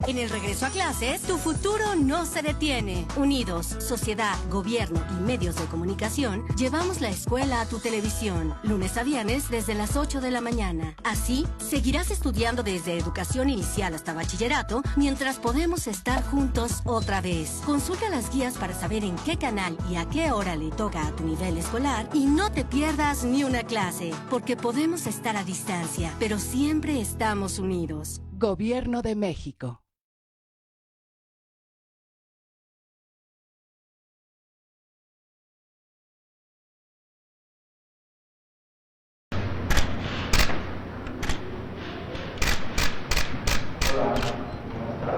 En el regreso a clases, tu futuro no se detiene. Unidos, sociedad, gobierno y medios de comunicación, llevamos la escuela a tu televisión. Lunes a viernes desde las 8 de la mañana. Así, seguirás estudiando desde educación inicial hasta bachillerato, mientras podemos estar juntos otra vez. Consulta las guías para saber en qué canal y a qué hora le toca a tu nivel escolar y no te pierdas ni una clase, porque podemos estar a distancia, pero siempre estamos unidos. Gobierno de México.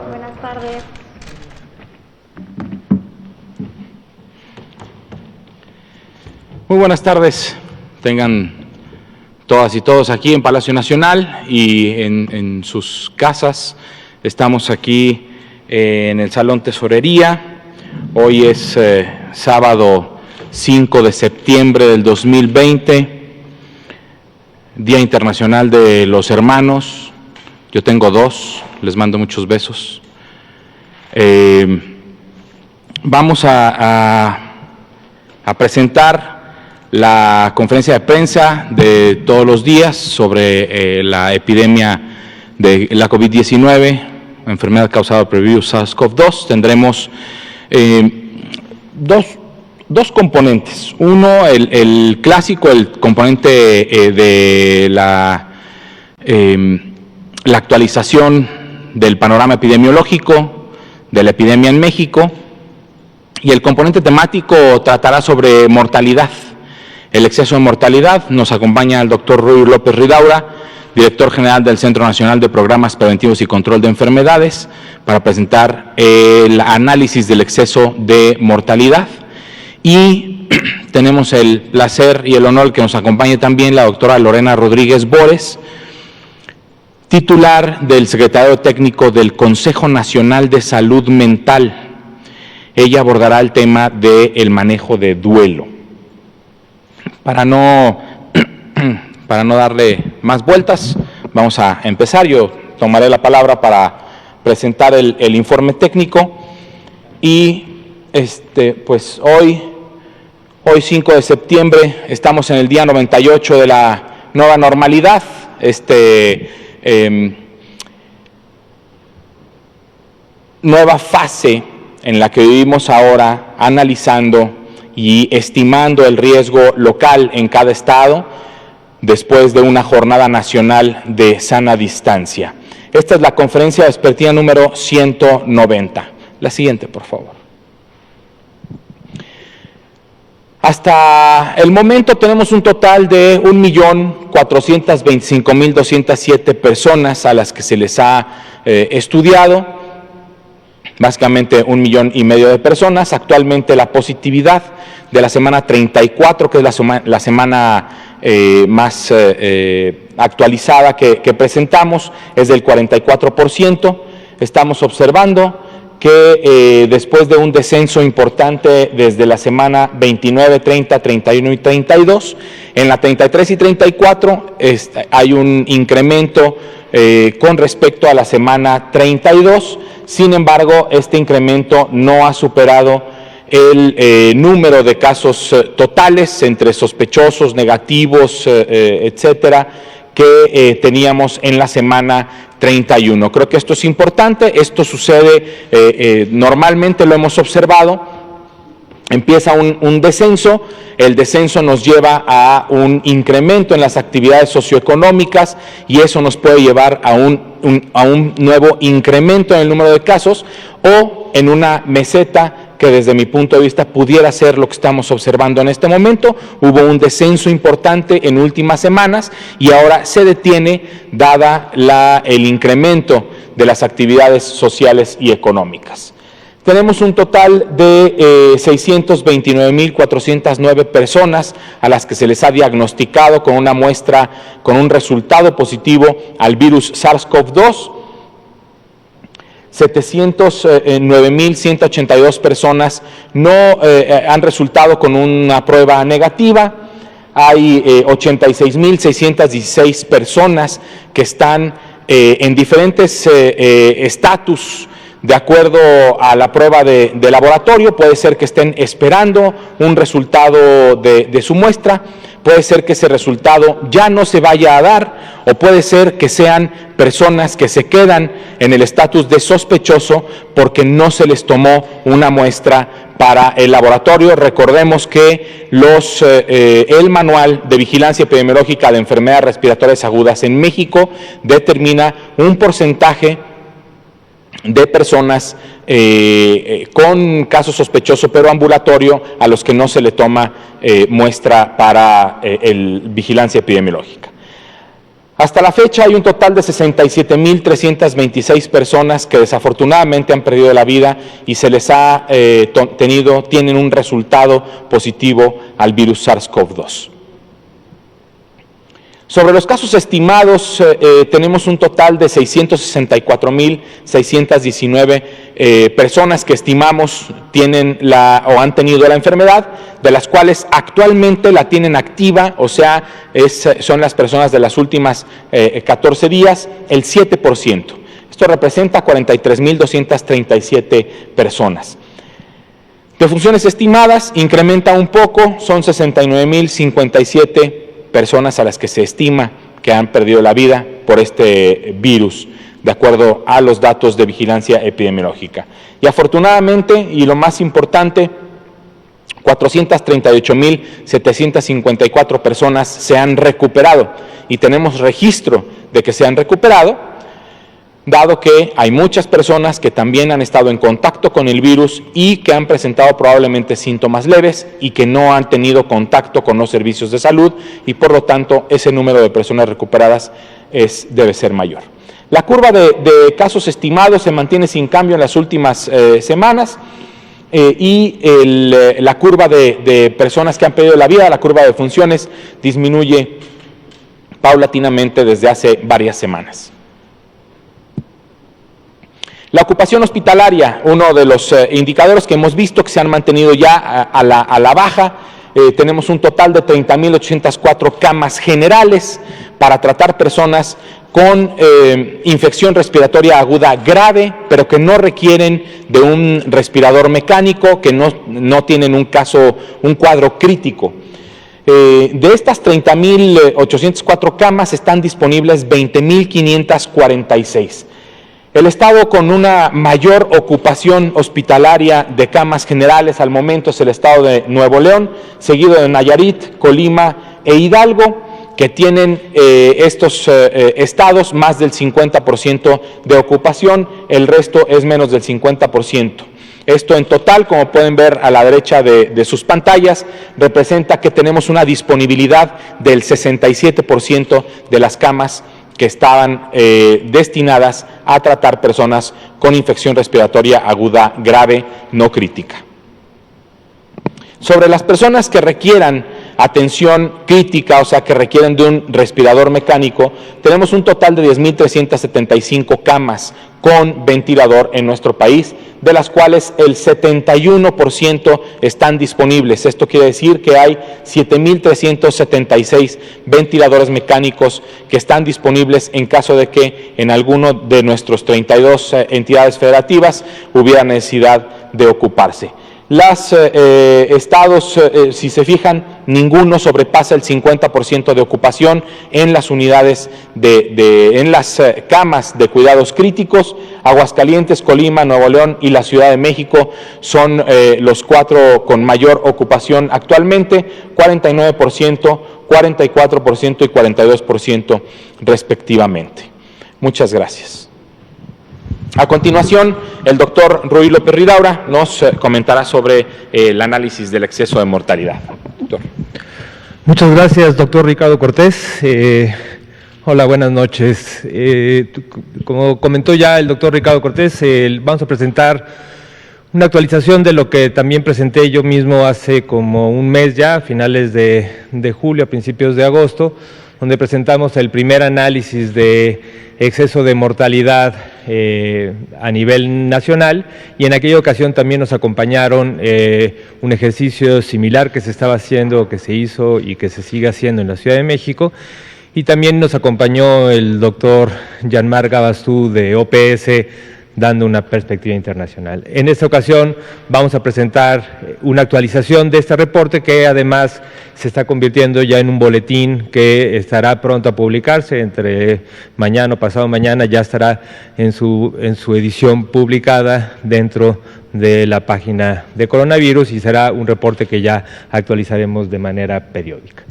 Buenas tardes. Muy buenas tardes, tengan todas y todos aquí en Palacio Nacional y en sus casas. Estamos aquí en el Salón Tesorería. Hoy es sábado 5 de septiembre del 2020, Día Internacional de los Hermanos. Yo tengo dos, les mando muchos besos. Vamos a presentar la conferencia de prensa de todos los días sobre la epidemia de la COVID-19, enfermedad causada por el virus SARS-CoV-2. Tendremos dos componentes. Uno, el clásico, el componente de la actualización del panorama epidemiológico de la epidemia en México, y el componente temático tratará sobre mortalidad, el exceso de mortalidad. Nos acompaña el doctor Ruy López Ridaura, director general del Centro Nacional de Programas Preventivos y Control de Enfermedades, para presentar el análisis del exceso de mortalidad. Y tenemos el placer y el honor que nos acompañe también la doctora Lorena Rodríguez Bores, titular del Secretariado Técnico del Consejo Nacional de Salud Mental. Ella abordará el tema del manejo de duelo. Para no darle más vueltas, vamos a empezar. Yo tomaré la palabra para presentar el informe técnico. Y pues hoy 5 de septiembre, estamos en el día 98 de la nueva normalidad. Nueva fase en la que vivimos ahora, analizando y estimando el riesgo local en cada estado después de una jornada nacional de sana distancia. Esta es la conferencia vespertina número 190. La siguiente, por favor. Hasta el momento tenemos un total de 1.425.207 personas a las que se les ha estudiado, básicamente 1,5 millones de personas. Actualmente la positividad de la semana 34, que es la semana más actualizada que presentamos, es del 44%. Estamos observando que después de un descenso importante desde la semana 29, 30, 31 y 32, en la 33 y 34 hay un incremento con respecto a la semana 32. Sin embargo, este incremento no ha superado el número de casos totales entre sospechosos, negativos, etcétera, que teníamos en la semana 31. Creo que esto es importante. Esto sucede, normalmente lo hemos observado, empieza un descenso, el descenso nos lleva a un incremento en las actividades socioeconómicas y eso nos puede llevar a un nuevo incremento en el número de casos, o en una meseta que desde mi punto de vista pudiera ser lo que estamos observando en este momento. Hubo un descenso importante en últimas semanas y ahora se detiene dada el incremento de las actividades sociales y económicas. Tenemos un total de 629.409 personas a las que se les ha diagnosticado con una muestra, con un resultado positivo al virus SARS-CoV-2. 709.182 personas no han resultado con una prueba negativa. Hay 86.616 personas que están en diferentes estatus de acuerdo a la prueba de laboratorio. Puede ser que estén esperando un resultado de su muestra, puede ser que ese resultado ya no se vaya a dar, o puede ser que sean personas que se quedan en el estatus de sospechoso porque no se les tomó una muestra para el laboratorio. Recordemos que el Manual de Vigilancia Epidemiológica de Enfermedades Respiratorias Agudas en México determina un porcentaje de personas con caso sospechoso pero ambulatorio a los que no se le toma muestra para vigilancia epidemiológica. Hasta la fecha hay un total de 67,326 personas que desafortunadamente han perdido la vida y se les ha tienen un resultado positivo al virus SARS-CoV-2. Sobre los casos estimados, tenemos un total de 664,619 personas que estimamos tienen o han tenido la enfermedad, de las cuales actualmente la tienen activa, o sea, son las personas de las últimas 14 días, el 7%. Esto representa 43,237 personas. Defunciones estimadas incrementa un poco, son 69,057 personas a las que se estima que han perdido la vida por este virus, de acuerdo a los datos de vigilancia epidemiológica. Y afortunadamente, y lo más importante, 438,754 personas se han recuperado, y tenemos registro de que se han recuperado, dado que hay muchas personas que también han estado en contacto con el virus y que han presentado probablemente síntomas leves y que no han tenido contacto con los servicios de salud, y por lo tanto ese número de personas recuperadas debe ser mayor. La curva de casos estimados se mantiene sin cambio en las últimas semanas, y la curva de personas que han perdido la vida, la curva de defunciones, disminuye paulatinamente desde hace varias semanas. La ocupación hospitalaria, uno de los indicadores que hemos visto que se han mantenido ya a la baja. Tenemos un total de 30,804 camas generales para tratar personas con infección respiratoria aguda grave, pero que no requieren de un respirador mecánico, que no tienen un cuadro crítico. De estas 30,804 camas están disponibles 20,546. El estado con una mayor ocupación hospitalaria de camas generales al momento es el estado de Nuevo León, seguido de Nayarit, Colima e Hidalgo, que tienen estos estados más del 50% de ocupación, el resto es menos del 50%. Esto en total, como pueden ver a la derecha de sus pantallas, representa que tenemos una disponibilidad del 67% de las camas que estaban destinadas a tratar personas con infección respiratoria aguda grave no crítica. Sobre las personas que requieran atención crítica, o sea, que requieren de un respirador mecánico, tenemos un total de 10,375 camas con ventilador en nuestro país, de las cuales el 71% están disponibles. Esto quiere decir que hay 7,376 ventiladores mecánicos que están disponibles en caso de que en alguno de nuestros 32 entidades federativas hubiera necesidad de ocuparse. Los estados, si se fijan, ninguno sobrepasa el 50% de ocupación en las unidades, en las camas de cuidados críticos. Aguascalientes, Colima, Nuevo León y la Ciudad de México son los 4 con mayor ocupación actualmente, 49%, 44% y 42% respectivamente. Muchas gracias. A continuación, el doctor Ruy López Ridaura nos comentará sobre el análisis del exceso de mortalidad. Doctor. Muchas gracias, doctor Ricardo Cortés. Hola, buenas noches. Como comentó ya el doctor Ricardo Cortés, vamos a presentar una actualización de lo que también presenté yo mismo hace como un mes ya, a finales de julio, a principios de agosto, donde presentamos el primer análisis de exceso de mortalidad a nivel nacional, y en aquella ocasión también nos acompañaron un ejercicio similar que se estaba haciendo, que se hizo y que se sigue haciendo en la Ciudad de México, y también nos acompañó el doctor Jean-Marc Gabastú de OPS, dando una perspectiva internacional. En esta ocasión vamos a presentar una actualización de este reporte que además se está convirtiendo ya en un boletín que estará pronto a publicarse, entre mañana o pasado mañana ya estará en su edición publicada dentro de la página de coronavirus y será un reporte que ya actualizaremos de manera periódica.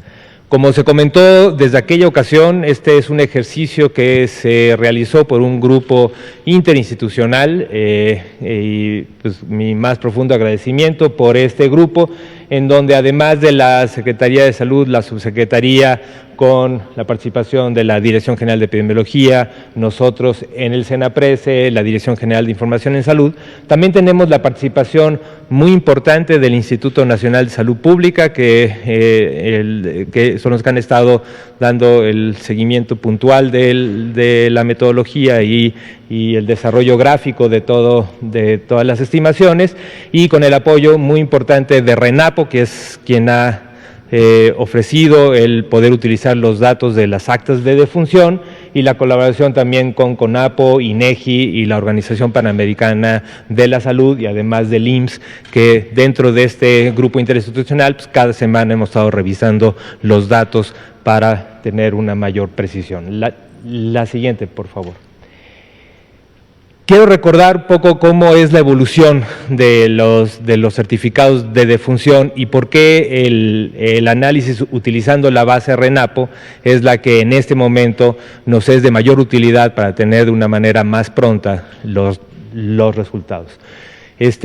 Como se comentó desde aquella ocasión, este es un ejercicio que se realizó por un grupo interinstitucional y pues, mi más profundo agradecimiento por este grupo, en donde además de la Secretaría de Salud, la Subsecretaría, con la participación de la Dirección General de Epidemiología, nosotros en el SENAPRESE, la Dirección General de Información en Salud, también tenemos la participación muy importante del Instituto Nacional de Salud Pública, que son los que han estado dando el seguimiento puntual de la metodología y el desarrollo gráfico de todas las estimaciones, y con el apoyo muy importante de RENAPO, que es quien ha ofrecido el poder utilizar los datos de las actas de defunción, y la colaboración también con CONAPO, INEGI y la Organización Panamericana de la Salud, y además del IMSS, que dentro de este grupo interinstitucional pues, cada semana hemos estado revisando los datos para tener una mayor precisión. La siguiente, por favor. Quiero recordar un poco cómo es la evolución de los certificados de defunción y por qué el análisis utilizando la base RENAPO es la que en este momento nos es de mayor utilidad para tener de una manera más pronta los resultados.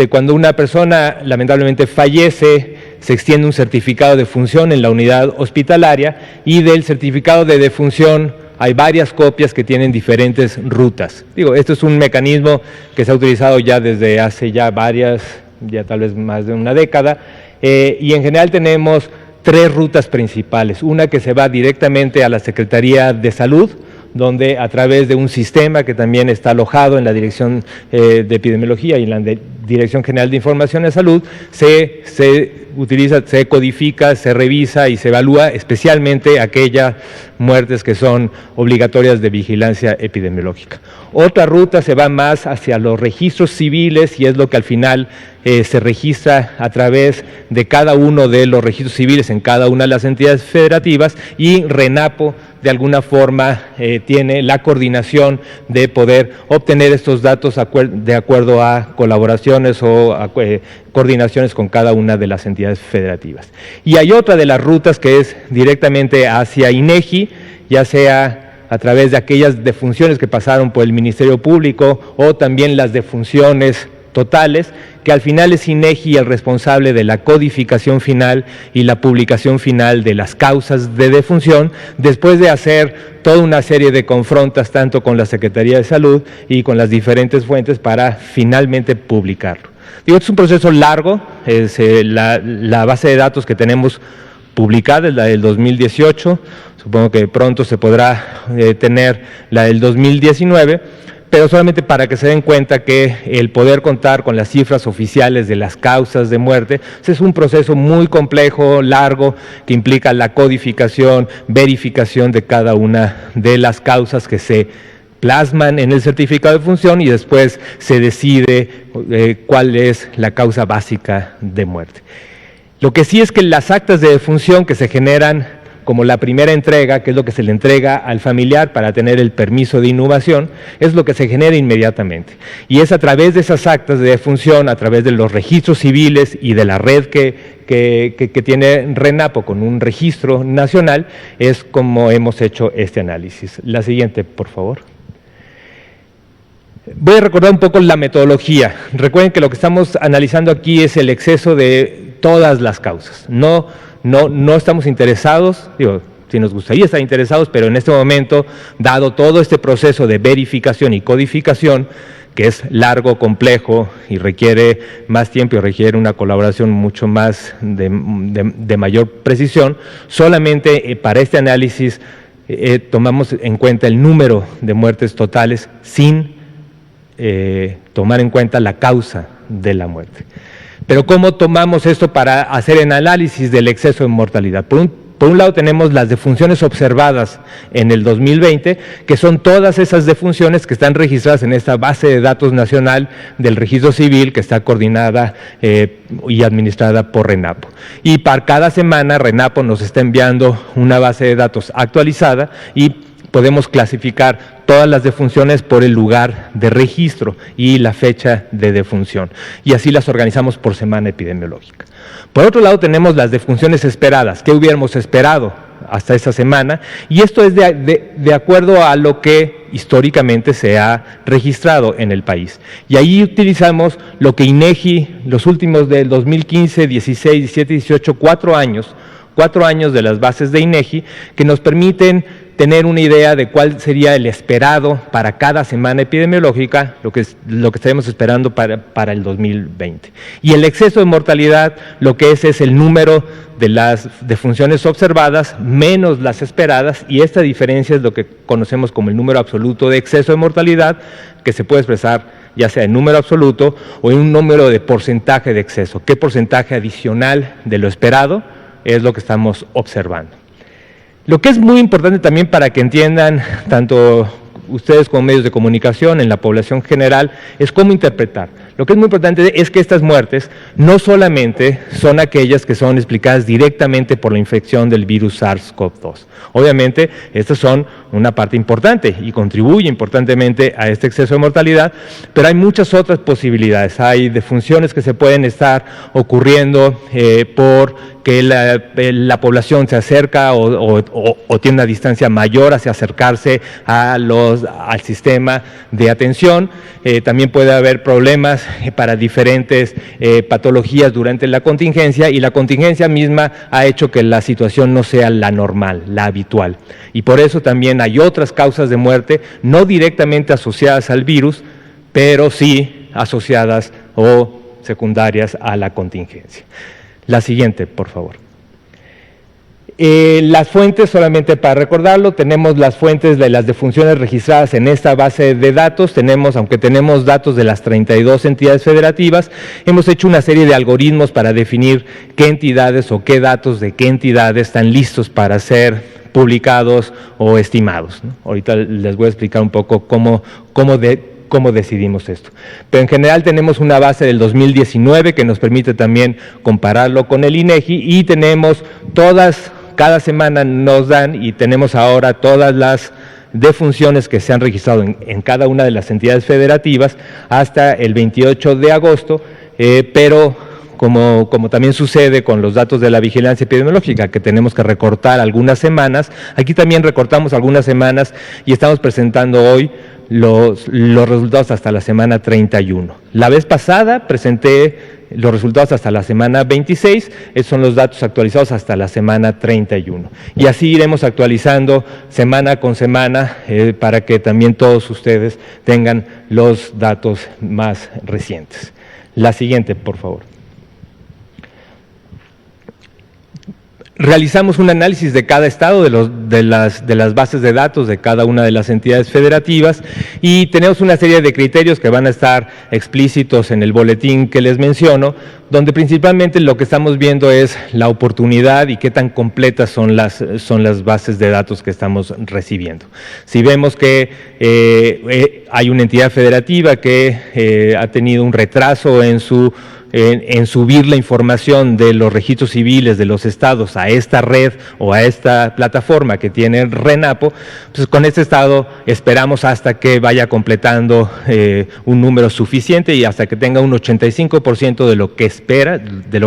Cuando una persona lamentablemente fallece, se extiende un certificado de defunción en la unidad hospitalaria, y del certificado de defunción hay varias copias que tienen diferentes rutas. Esto es un mecanismo que se ha utilizado ya desde hace ya tal vez más de una década, y en general tenemos 3 rutas principales. Una que se va directamente a la Secretaría de Salud, donde a través de un sistema que también está alojado en la Dirección de Epidemiología y en la Dirección General de Información de Salud, se utiliza, se codifica, se revisa y se evalúa especialmente aquellas muertes que son obligatorias de vigilancia epidemiológica. Otra ruta se va más hacia los registros civiles, y es lo que al final se registra a través de cada uno de los registros civiles en cada una de las entidades federativas, y RENAPO de alguna forma tiene la coordinación de poder obtener estos datos de acuerdo a colaboraciones o a coordinaciones con cada una de las entidades federativas. Y hay otra de las rutas que es directamente hacia INEGI, ya sea a través de aquellas defunciones que pasaron por el Ministerio Público, o también las defunciones totales, que al final es INEGI el responsable de la codificación final y la publicación final de las causas de defunción, después de hacer toda una serie de confrontas tanto con la Secretaría de Salud y con las diferentes fuentes para finalmente publicarlo. Es un proceso largo, la base de datos que tenemos publicada es la del 2018, supongo que pronto se podrá tener la del 2019, pero solamente para que se den cuenta que el poder contar con las cifras oficiales de las causas de muerte es un proceso muy complejo, largo, que implica la codificación, verificación de cada una de las causas que se plasman en el certificado de defunción, y después se decide cuál es la causa básica de muerte. Lo que sí es que las actas de defunción que se generan como la primera entrega, que es lo que se le entrega al familiar para tener el permiso de inhumación, es lo que se genera inmediatamente. Y es a través de esas actas de defunción, a través de los registros civiles y de la red que tiene RENAPO con un registro nacional, es como hemos hecho este análisis. La siguiente, por favor. Voy a recordar un poco la metodología. Recuerden que lo que estamos analizando aquí es el exceso de todas las causas. No estamos interesados, si nos gustaría estar interesados, pero en este momento, dado todo este proceso de verificación y codificación, que es largo, complejo y requiere más tiempo y requiere una colaboración mucho más de mayor precisión, solamente para este análisis tomamos en cuenta el número de muertes totales sin tomar en cuenta la causa de la muerte. Pero ¿cómo tomamos esto para hacer el análisis del exceso de mortalidad? Por Por un lado tenemos las defunciones observadas en el 2020, que son todas esas defunciones que están registradas en esta base de datos nacional del Registro Civil, que está coordinada y administrada por RENAPO. Y para cada semana RENAPO nos está enviando una base de datos actualizada y podemos clasificar todas las defunciones por el lugar de registro y la fecha de defunción. Y así las organizamos por semana epidemiológica. Por otro lado tenemos las defunciones esperadas. ¿Qué hubiéramos esperado hasta esa semana? Y esto es de acuerdo a lo que históricamente se ha registrado en el país. Y ahí utilizamos lo que INEGI, los últimos del 2015, 16, 17, 18, 4 años de las bases de INEGI, que nos permiten tener una idea de cuál sería el esperado para cada semana epidemiológica, lo que estaremos esperando para el 2020. Y el exceso de mortalidad, lo que es el número de las defunciones observadas menos las esperadas, y esta diferencia es lo que conocemos como el número absoluto de exceso de mortalidad, que se puede expresar ya sea en número absoluto o en un número de porcentaje de exceso. ¿Qué porcentaje adicional de lo esperado es lo que estamos observando? Lo que es muy importante también para que entiendan tanto ustedes como medios de comunicación, en la población general, es cómo interpretar. Lo que es muy importante es que estas muertes no solamente son aquellas que son explicadas directamente por la infección del virus SARS-CoV-2. Obviamente, estas son una parte importante y contribuye importantemente a este exceso de mortalidad, pero hay muchas otras posibilidades. Hay defunciones que se pueden estar ocurriendo por que la población se acerca o tiene una distancia mayor hacia acercarse al sistema de atención. También puede haber problemas para diferentes patologías durante la contingencia, y la contingencia misma ha hecho que la situación no sea la normal, la habitual. Y por eso también hay otras causas de muerte, no directamente asociadas al virus, pero sí asociadas o secundarias a la contingencia. La siguiente, por favor. Las fuentes, solamente para recordarlo, tenemos las fuentes de las defunciones registradas en esta base de datos. Aunque tenemos datos de las 32 entidades federativas, hemos hecho una serie de algoritmos para definir qué entidades o qué datos de qué entidades están listos para ser publicados o estimados, ¿no? Ahorita les voy a explicar un poco cómo decidimos esto. Pero en general tenemos una base del 2019 que nos permite también compararlo con el INEGI, y tenemos cada semana nos dan, y tenemos ahora todas las defunciones que se han registrado en cada una de las entidades federativas hasta el 28 de agosto, pero como también sucede con los datos de la vigilancia epidemiológica, que tenemos que recortar algunas semanas, aquí también recortamos algunas semanas y estamos presentando hoy los resultados hasta la semana 31. La vez pasada presenté los resultados hasta la semana 26, esos son los datos actualizados hasta la semana 31. Y así iremos actualizando semana con semana para que también todos ustedes tengan los datos más recientes. La siguiente, por favor. Realizamos un análisis de cada estado, de las bases de datos de cada una de las entidades federativas, y tenemos una serie de criterios que van a estar explícitos en el boletín que les menciono, donde principalmente lo que estamos viendo es la oportunidad y qué tan completas son las bases de datos que estamos recibiendo. Si vemos que hay una entidad federativa que ha tenido un retraso en subir la información de los registros civiles de los estados a esta red o a esta plataforma que tiene RENAPO, pues con este estado esperamos hasta que vaya completando un número suficiente y hasta que tenga un 85% de lo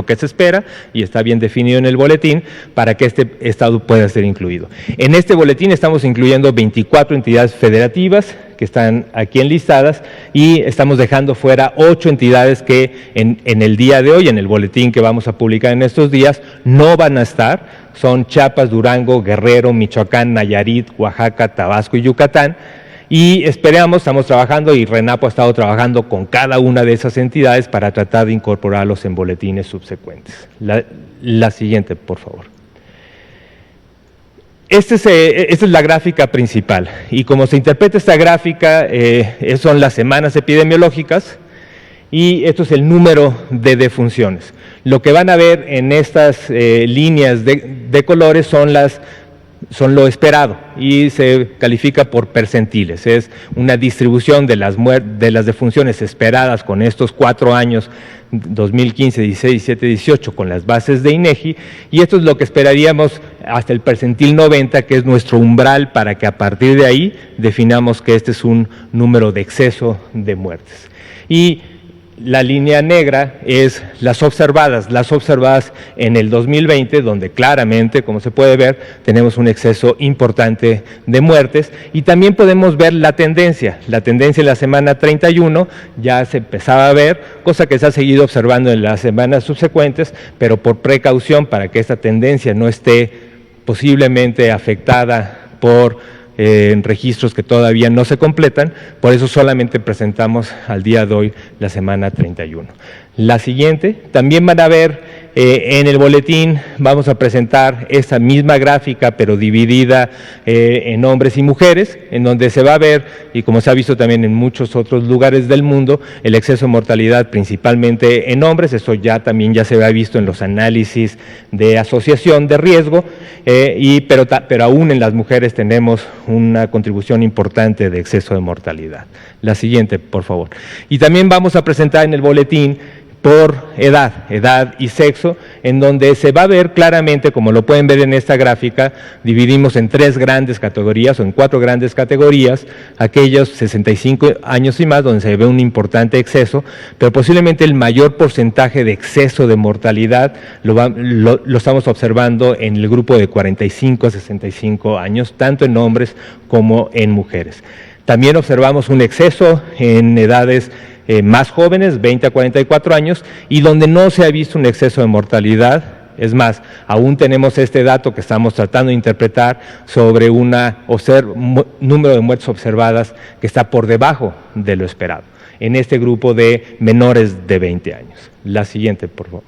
que se espera y está bien definido en el boletín para que este estado pueda ser incluido. En este boletín estamos incluyendo 24 entidades federativas que están aquí enlistadas, y estamos dejando fuera 8 entidades que en el día de hoy, en el boletín que vamos a publicar en estos días, no van a estar. Son Chiapas, Durango, Guerrero, Michoacán, Nayarit, Oaxaca, Tabasco y Yucatán. Y estamos trabajando, y RENAPO ha estado trabajando con cada una de esas entidades para tratar de incorporarlos en boletines subsecuentes. La siguiente, por favor. Esta es la gráfica principal, y como se interpreta esta gráfica, son las semanas epidemiológicas, y esto es el número de defunciones. Lo que van a ver en estas líneas de colores son lo esperado y se califica por percentiles. Es una distribución de las defunciones esperadas con estos 4 años, 2015, 16, 17, 18, con las bases de INEGI, y esto es lo que esperaríamos hasta el percentil 90, que es nuestro umbral para que a partir de ahí definamos que este es un número de exceso de muertes. Y la línea negra es las observadas en el 2020, donde claramente, como se puede ver, tenemos un exceso importante de muertes, y también podemos ver la tendencia en la semana 31, ya se empezaba a ver, cosa que se ha seguido observando en las semanas subsecuentes, pero por precaución para que esta tendencia no esté posiblemente afectada por en registros que todavía no se completan, por eso solamente presentamos al día de hoy la semana 31. La siguiente, también van a ver en el boletín, vamos a presentar esa misma gráfica, pero dividida en hombres y mujeres, en donde se va a ver, y como se ha visto también en muchos otros lugares del mundo, el exceso de mortalidad principalmente en hombres. Eso ya se ha visto en los análisis de asociación de riesgo, pero aún en las mujeres tenemos una contribución importante de exceso de mortalidad. La siguiente, por favor. Y también vamos a presentar en el boletín por edad y sexo, en donde se va a ver claramente, como lo pueden ver en esta gráfica, dividimos en 3 grandes categorías o en 4 grandes categorías, aquellos 65 años y más, donde se ve un importante exceso, pero posiblemente el mayor porcentaje de exceso de mortalidad lo estamos observando en el grupo de 45 a 65 años, tanto en hombres como en mujeres. También observamos un exceso en edades más jóvenes, 20 a 44 años, y donde no se ha visto un exceso de mortalidad. Es más, aún tenemos este dato que estamos tratando de interpretar sobre número de muertes observadas que está por debajo de lo esperado, en este grupo de menores de 20 años. La siguiente, por favor.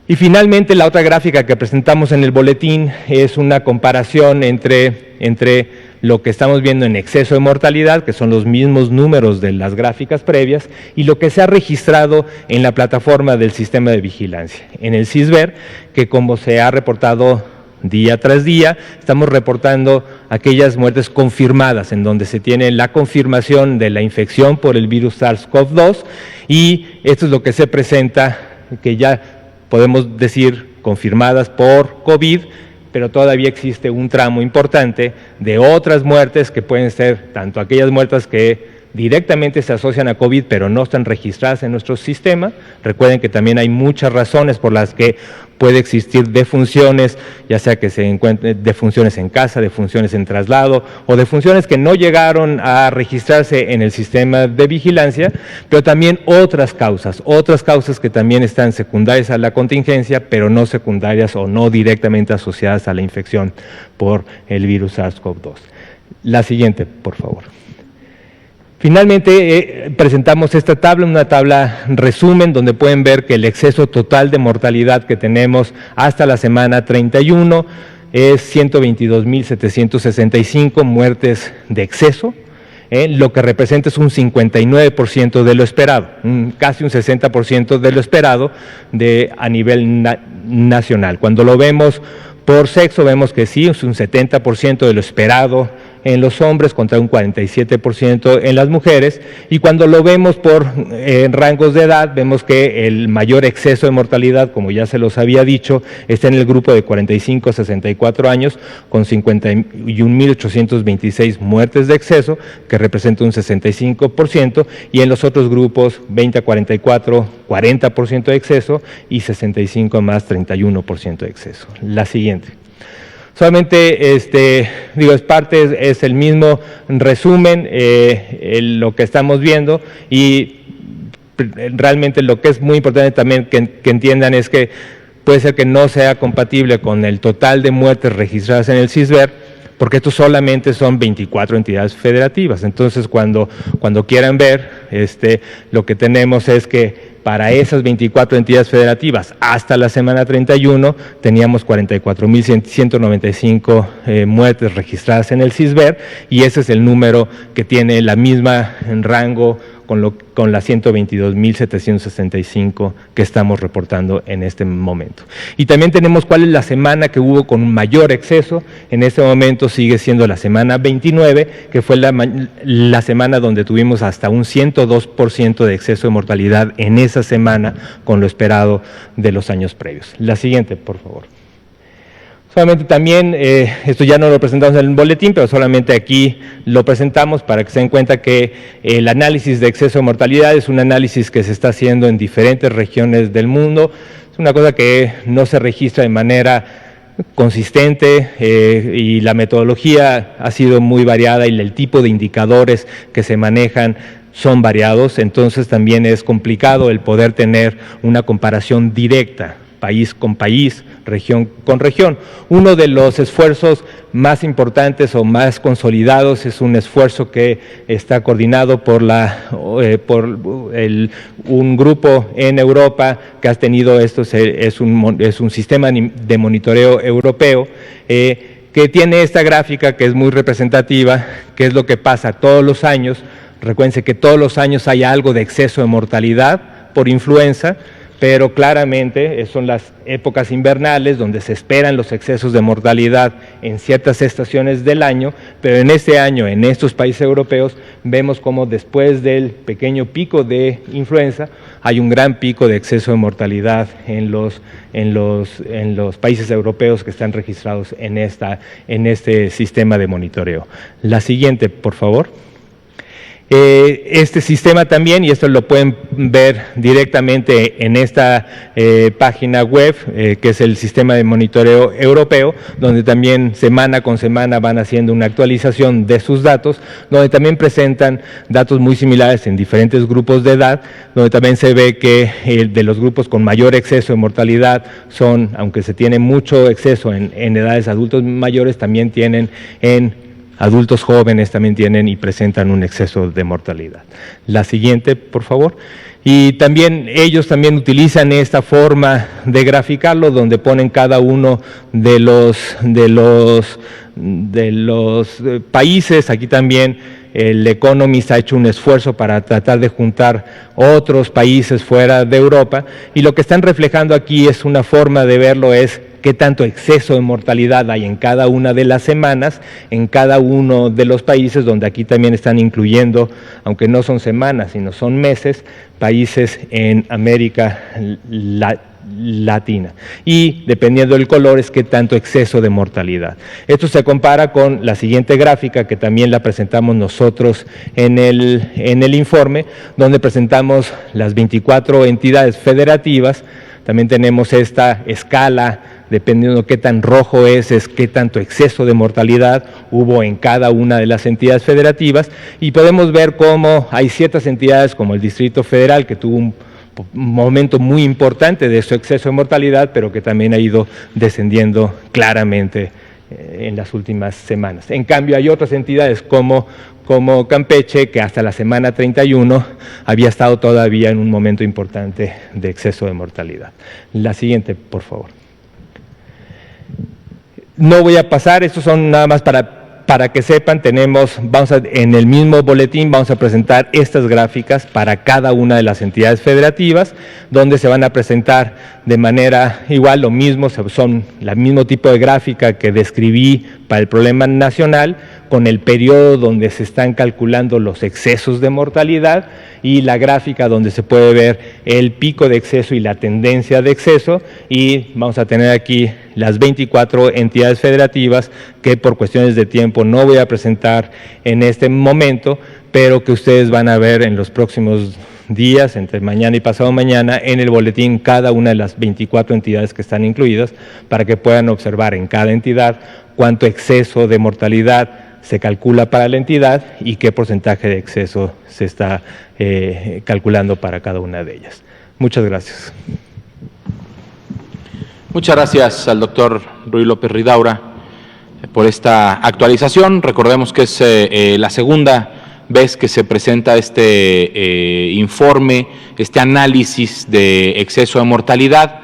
Y finalmente, la otra gráfica que presentamos en el boletín es una comparación entre lo que estamos viendo en exceso de mortalidad, que son los mismos números de las gráficas previas, y lo que se ha registrado en la plataforma del sistema de vigilancia. En el CISVER, que como se ha reportado día tras día, estamos reportando aquellas muertes confirmadas, en donde se tiene la confirmación de la infección por el virus SARS-CoV-2, y esto es lo que se presenta, que ya podemos decir confirmadas por COVID, pero todavía existe un tramo importante de otras muertes que pueden ser tanto aquellas muertes que directamente se asocian a COVID, pero no están registradas en nuestro sistema. Recuerden que también hay muchas razones por las que puede existir defunciones, ya sea que se encuentren defunciones en casa, defunciones en traslado o defunciones que no llegaron a registrarse en el sistema de vigilancia, pero también otras causas que también están secundarias a la contingencia, pero no secundarias o no directamente asociadas a la infección por el virus SARS-CoV-2. La siguiente, por favor. Finalmente, presentamos esta tabla, una tabla resumen, donde pueden ver que el exceso total de mortalidad que tenemos hasta la semana 31 es 122.765 muertes de exceso, lo que representa es un 59% de lo esperado, casi un 60% de lo esperado a nivel nacional. Cuando lo vemos por sexo, vemos que sí, es un 70% de lo esperado en los hombres contra un 47% en las mujeres, y cuando lo vemos por rangos de edad, vemos que el mayor exceso de mortalidad, como ya se los había dicho, está en el grupo de 45 a 64 años, con 51.826 muertes de exceso, que representa un 65%, y en los otros grupos, 20 a 44, 40% de exceso, y 65 más, 31% de exceso. La siguiente. Solamente, es el mismo resumen, lo que estamos viendo, y realmente lo que es muy importante también que entiendan es que puede ser que no sea compatible con el total de muertes registradas en el CISVER, porque estos solamente son 24 entidades federativas. Entonces, cuando quieran ver, lo que tenemos es que para esas 24 entidades federativas, hasta la semana 31, teníamos 44.195 muertes registradas en el CISVER, y ese es el número que tiene la misma rango con las 122.765 que estamos reportando en este momento. Y también tenemos cuál es la semana que hubo con mayor exceso. En este momento sigue siendo la semana 29, que fue la semana donde tuvimos hasta un 102% de exceso de mortalidad en esa semana con lo esperado de los años previos. La siguiente, por favor. Solamente también, esto ya no lo presentamos en el boletín, pero solamente aquí lo presentamos para que se den cuenta que el análisis de exceso de mortalidad es un análisis que se está haciendo en diferentes regiones del mundo. Es una cosa que no se registra de manera consistente y la metodología ha sido muy variada y el tipo de indicadores que se manejan son variados, entonces también es complicado el poder tener una comparación directa, país con país, región con región. Uno de los esfuerzos más importantes o más consolidados es un esfuerzo que está coordinado por un grupo en Europa que ha tenido es un sistema de monitoreo europeo que tiene esta gráfica que es muy representativa, que es lo que pasa todos los años. Recuérdense que todos los años hay algo de exceso de mortalidad por influenza, pero claramente son las épocas invernales donde se esperan los excesos de mortalidad en ciertas estaciones del año, pero en este año, en estos países europeos, vemos como después del pequeño pico de influenza, hay un gran pico de exceso de mortalidad en los países europeos que están registrados en este sistema de monitoreo. La siguiente, por favor. Este sistema también, y esto lo pueden ver directamente en esta página web, que es el sistema de monitoreo europeo, donde también semana con semana van haciendo una actualización de sus datos, donde también presentan datos muy similares en diferentes grupos de edad, donde también se ve que de los grupos con mayor exceso de mortalidad son, aunque se tiene mucho exceso en edades adultos mayores, también tienen en adultos jóvenes también tienen y presentan un exceso de mortalidad. La siguiente, por favor. Y también ellos también utilizan esta forma de graficarlo, donde ponen cada uno de los países. Aquí también el Economist ha hecho un esfuerzo para tratar de juntar otros países fuera de Europa, y lo que están reflejando aquí es una forma de verlo, es qué tanto exceso de mortalidad hay en cada una de las semanas, en cada uno de los países, donde aquí también están incluyendo, aunque no son semanas, sino son meses, países en América Latina. Y dependiendo del color es qué tanto exceso de mortalidad. Esto se compara con la siguiente gráfica, que también la presentamos nosotros en el informe, donde presentamos las 24 entidades federativas. También tenemos esta escala, dependiendo de qué tan rojo es qué tanto exceso de mortalidad hubo en cada una de las entidades federativas, y podemos ver cómo hay ciertas entidades como el Distrito Federal que tuvo un momento muy importante de su exceso de mortalidad, pero que también ha ido descendiendo claramente en las últimas semanas. En cambio, hay otras entidades como Campeche, que hasta la semana 31 había estado todavía en un momento importante de exceso de mortalidad. La siguiente, por favor. No voy a pasar, estos son nada más para que sepan, en el mismo boletín vamos a presentar estas gráficas para cada una de las entidades federativas, donde se van a presentar de manera igual, lo mismo, son el mismo tipo de gráfica que describí para el problema nacional, con el periodo donde se están calculando los excesos de mortalidad y la gráfica donde se puede ver el pico de exceso y la tendencia de exceso, y vamos a tener aquí las 24 entidades federativas que por cuestiones de tiempo no voy a presentar en este momento, pero que ustedes van a ver en los próximos días, entre mañana y pasado mañana, en el boletín cada una de las 24 entidades que están incluidas, para que puedan observar en cada entidad cuánto exceso de mortalidad se calcula para la entidad y qué porcentaje de exceso se está calculando para cada una de ellas. Muchas gracias. Muchas gracias al doctor Ruy López Ridaura por esta actualización. Recordemos que es la segunda vez que se presenta este informe, este análisis de exceso de mortalidad.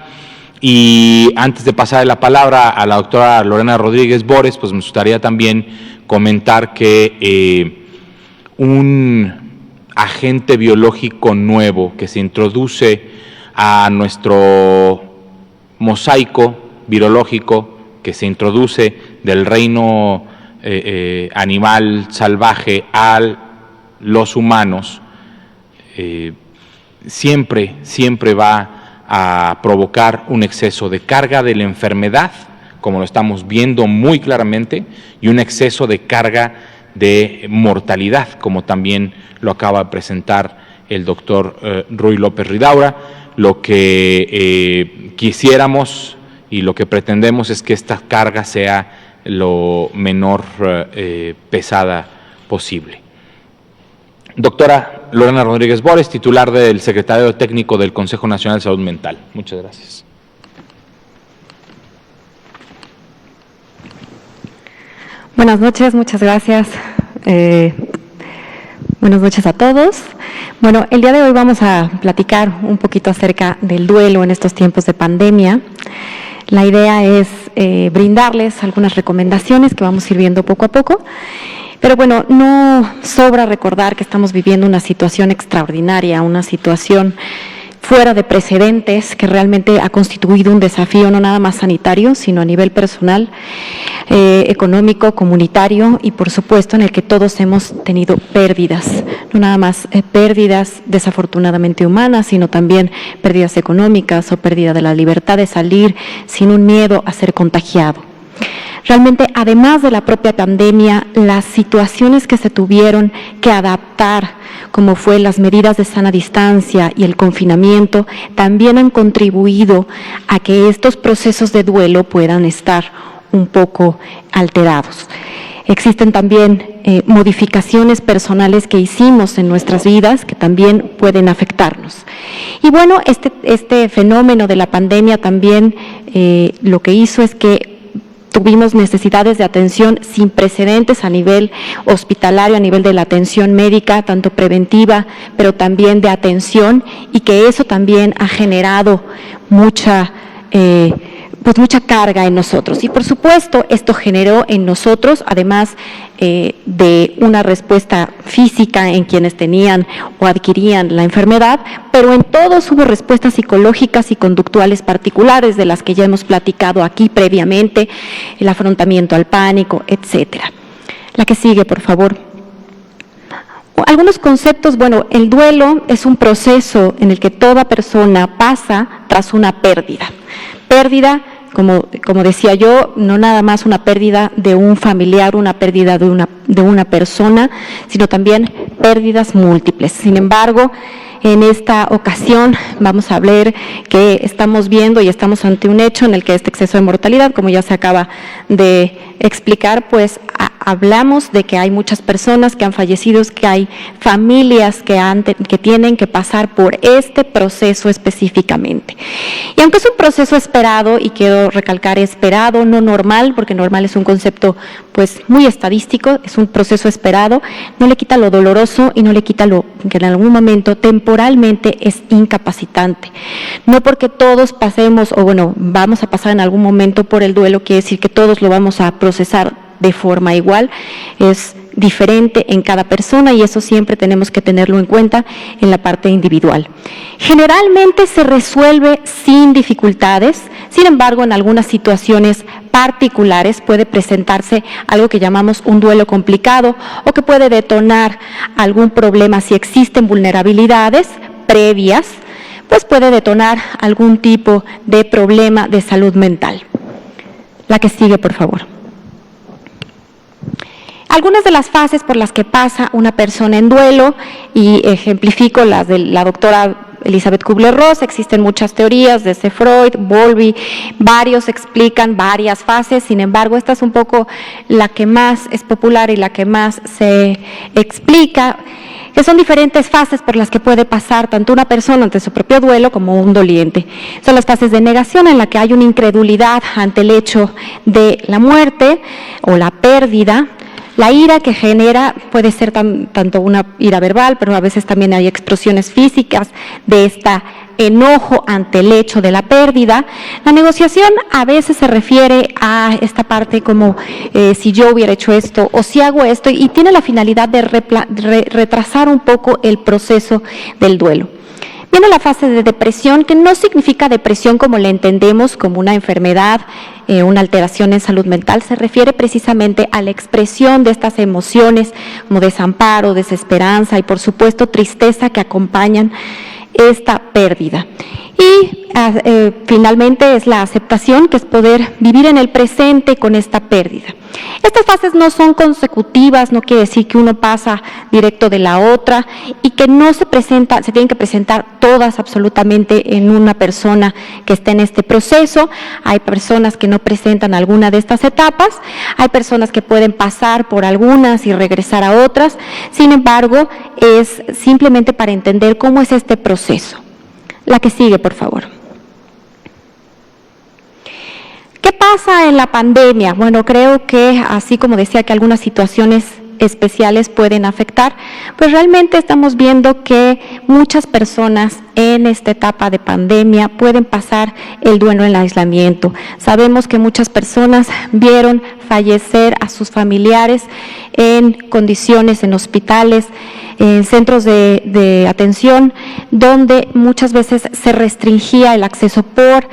Y antes de pasar la palabra a la doctora Lorena Rodríguez Bores, pues me gustaría también comentar que un agente biológico nuevo que se introduce a nuestro mosaico virológico, que se introduce del reino animal salvaje a los humanos, siempre va a provocar un exceso de carga de la enfermedad, como lo estamos viendo muy claramente, y un exceso de carga de mortalidad, como también lo acaba de presentar el doctor Ruy López Ridaura. Lo que quisiéramos y lo que pretendemos es que esta carga sea lo menor pesada posible. Doctora Lorena Rodríguez Bores, titular del Secretariado Técnico del Consejo Nacional de Salud Mental. Muchas gracias. Buenas noches, muchas gracias. Buenas noches a todos. Bueno, el día de hoy vamos a platicar un poquito acerca del duelo en estos tiempos de pandemia. La idea es brindarles algunas recomendaciones que vamos a ir viendo poco a poco. Pero bueno, no sobra recordar que estamos viviendo una situación extraordinaria, una situación fuera de precedentes que realmente ha constituido un desafío no nada más sanitario, sino a nivel personal, económico, comunitario y por supuesto en el que todos hemos tenido pérdidas, no nada más pérdidas desafortunadamente humanas, sino también pérdidas económicas o pérdida de la libertad de salir sin un miedo a ser contagiado. Realmente, además de la propia pandemia, las situaciones que se tuvieron que adaptar, como fue las medidas de sana distancia y el confinamiento, también han contribuido a que estos procesos de duelo puedan estar un poco alterados. Existen también modificaciones personales que hicimos en nuestras vidas que también pueden afectarnos. Y bueno, este fenómeno de la pandemia también lo que hizo es que tuvimos necesidades de atención sin precedentes a nivel hospitalario, a nivel de la atención médica, tanto preventiva, pero también de atención, y que eso también ha generado mucha carga en nosotros. Y por supuesto, esto generó en nosotros, además de una respuesta física en quienes tenían o adquirían la enfermedad, pero en todos hubo respuestas psicológicas y conductuales particulares de las que ya hemos platicado aquí previamente, el afrontamiento al pánico, etcétera. La que sigue, por favor. Algunos conceptos, bueno, el duelo es un proceso en el que toda persona pasa tras una pérdida. Pérdida, como decía yo, no nada más una pérdida de un familiar, una pérdida de una persona, sino también pérdidas múltiples. Sin embargo, en esta ocasión vamos a ver que estamos viendo y estamos ante un hecho en el que este exceso de mortalidad, como ya se acaba de explicar, pues hablamos de que hay muchas personas que han fallecido, que hay familias que tienen que pasar por este proceso específicamente. Y aunque es un proceso esperado, y quiero recalcar esperado, no normal, porque normal es un concepto pues muy estadístico, es un proceso esperado, no le quita lo doloroso y no le quita lo que en algún momento temporalmente es incapacitante. No porque todos pasemos, o bueno, vamos a pasar en algún momento por el duelo, quiere decir que todos lo vamos a procesar de forma igual, es diferente en cada persona y eso siempre tenemos que tenerlo en cuenta en la parte individual. Generalmente se resuelve sin dificultades, sin embargo en algunas situaciones particulares puede presentarse algo que llamamos un duelo complicado o que puede detonar algún problema si existen vulnerabilidades previas, pues puede detonar algún tipo de problema de salud mental. La que sigue, por favor. Algunas de las fases por las que pasa una persona en duelo, y ejemplifico las de la doctora Elizabeth Kubler-Ross, existen muchas teorías desde Freud, Bowlby, varios explican varias fases, sin embargo esta es un poco la que más es popular y la que más se explica, que son diferentes fases por las que puede pasar tanto una persona ante su propio duelo como un doliente. Son las fases de negación, en la que hay una incredulidad ante el hecho de la muerte o la pérdida. La ira que genera puede ser tanto una ira verbal, pero a veces también hay expresiones físicas de esta enojo ante el hecho de la pérdida. La negociación a veces se refiere a esta parte como si yo hubiera hecho esto o si hago esto, y tiene la finalidad de retrasar un poco el proceso del duelo. Viene la fase de depresión, que no significa depresión como la entendemos, como una enfermedad, una alteración en salud mental. Se refiere precisamente a la expresión de estas emociones como desamparo, desesperanza y por supuesto tristeza que acompañan esta pérdida. Y finalmente es la aceptación, que es poder vivir en el presente con esta pérdida. Estas fases no son consecutivas, no quiere decir que uno pasa directo de la otra, y que no se presenta, se tienen que presentar todas absolutamente en una persona que esté en este proceso. Hay personas que no presentan alguna de estas etapas, hay personas que pueden pasar por algunas y regresar a otras. Sin embargo, es simplemente para entender cómo es este proceso. La que sigue, por favor. ¿Qué pasa en la pandemia? Bueno, creo que así como decía que algunas situaciones especiales pueden afectar, pues realmente estamos viendo que muchas personas en esta etapa de pandemia pueden pasar el duelo en el aislamiento. Sabemos que muchas personas vieron fallecer a sus familiares en condiciones en hospitales, en centros de atención, donde muchas veces se restringía el acceso por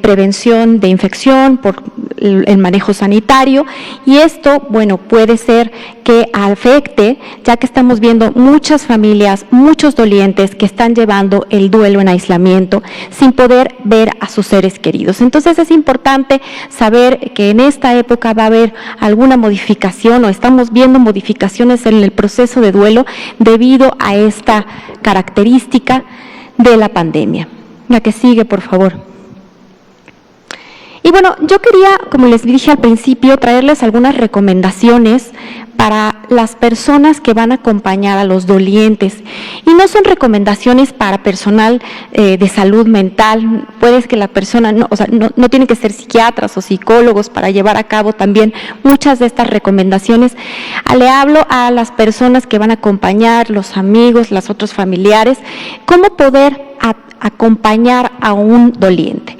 prevención de infección, por el manejo sanitario, y esto, bueno, puede ser que afecte, ya que estamos viendo muchas familias, muchos dolientes que están llevando el duelo en aislamiento sin poder ver a sus seres queridos. Entonces es importante saber que en esta época va a haber alguna modificación, o estamos viendo modificaciones en el proceso de duelo debido a esta característica de la pandemia. La que sigue, por favor. Y bueno, yo quería, como les dije al principio, traerles algunas recomendaciones para las personas que van a acompañar a los dolientes. Y no son recomendaciones para personal de salud mental. Puede que la persona, no tienen que ser psiquiatras o psicólogos para llevar a cabo también muchas de estas recomendaciones. Le hablo a las personas que van a acompañar, los amigos, los otros familiares, cómo poder acompañar a un doliente.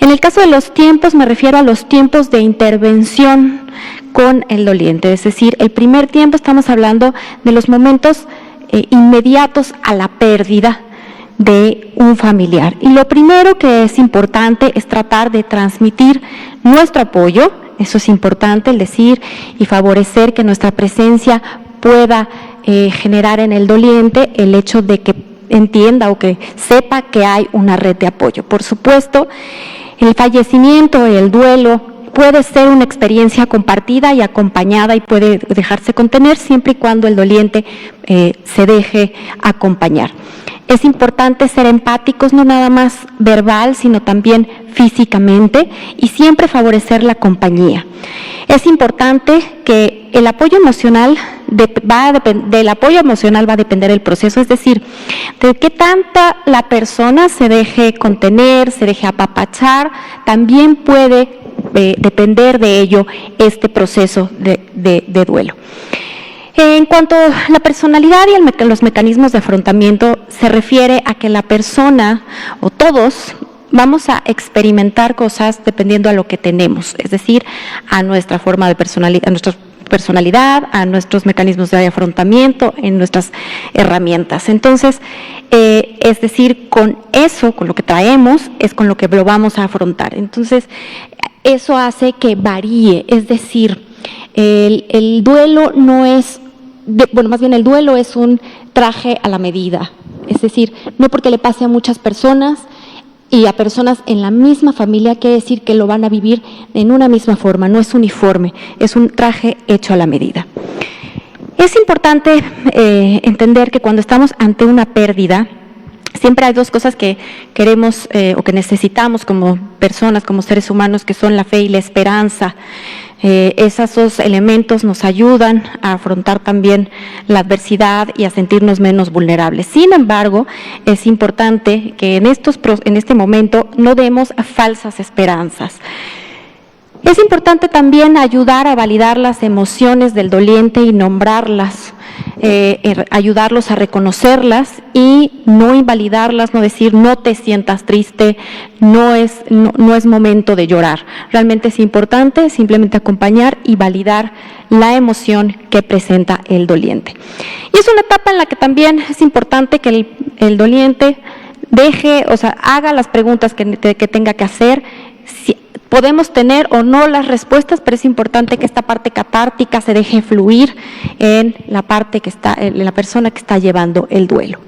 En el caso de los tiempos, me refiero a los tiempos de intervención con el doliente, es decir, el primer tiempo estamos hablando de los momentos inmediatos a la pérdida de un familiar. Y lo primero que es importante es tratar de transmitir nuestro apoyo. Eso es importante, el decir y favorecer que nuestra presencia pueda generar en el doliente el hecho de que entienda o que sepa que hay una red de apoyo. Por supuesto, el fallecimiento, el duelo, puede ser una experiencia compartida y acompañada y puede dejarse contener siempre y cuando el doliente se deje acompañar. Es importante ser empáticos, no nada más verbal, sino también físicamente, y siempre favorecer la compañía. Es importante que el apoyo emocional del apoyo emocional va a depender el proceso, es decir, de qué tanta la persona se deje contener, se deje apapachar, también puede depender de ello este proceso de duelo. En cuanto a la personalidad y los mecanismos de afrontamiento, se refiere a que la persona o todos vamos a experimentar cosas dependiendo a lo que tenemos, es decir, a nuestra forma de personalidad, a nuestros mecanismos de afrontamiento, en nuestras herramientas. Entonces, es decir, con eso, con lo que traemos, es con lo que lo vamos a afrontar. Entonces, eso hace que varíe, es decir, el duelo no es, más bien el duelo es un traje a la medida, es decir, no porque le pase a muchas personas y a personas en la misma familia quiere decir que lo van a vivir en una misma forma, no es uniforme, es un traje hecho a la medida. Es importante entender que cuando estamos ante una pérdida, siempre hay dos cosas que queremos o que necesitamos como personas, como seres humanos, que son la fe y la esperanza. Esos dos elementos nos ayudan a afrontar también la adversidad y a sentirnos menos vulnerables. Sin embargo, es importante que en este momento no demos falsas esperanzas. Es importante también ayudar a validar las emociones del doliente y nombrarlas, ayudarlos a reconocerlas y no invalidarlas, no decir no te sientas triste, no es momento de llorar. Realmente es importante simplemente acompañar y validar la emoción que presenta el doliente. Y es una etapa en la que también es importante que el doliente haga las preguntas que tenga que hacer. Podemos tener o no las respuestas, pero es importante que esta parte catártica se deje fluir en la parte en la persona que está llevando el duelo.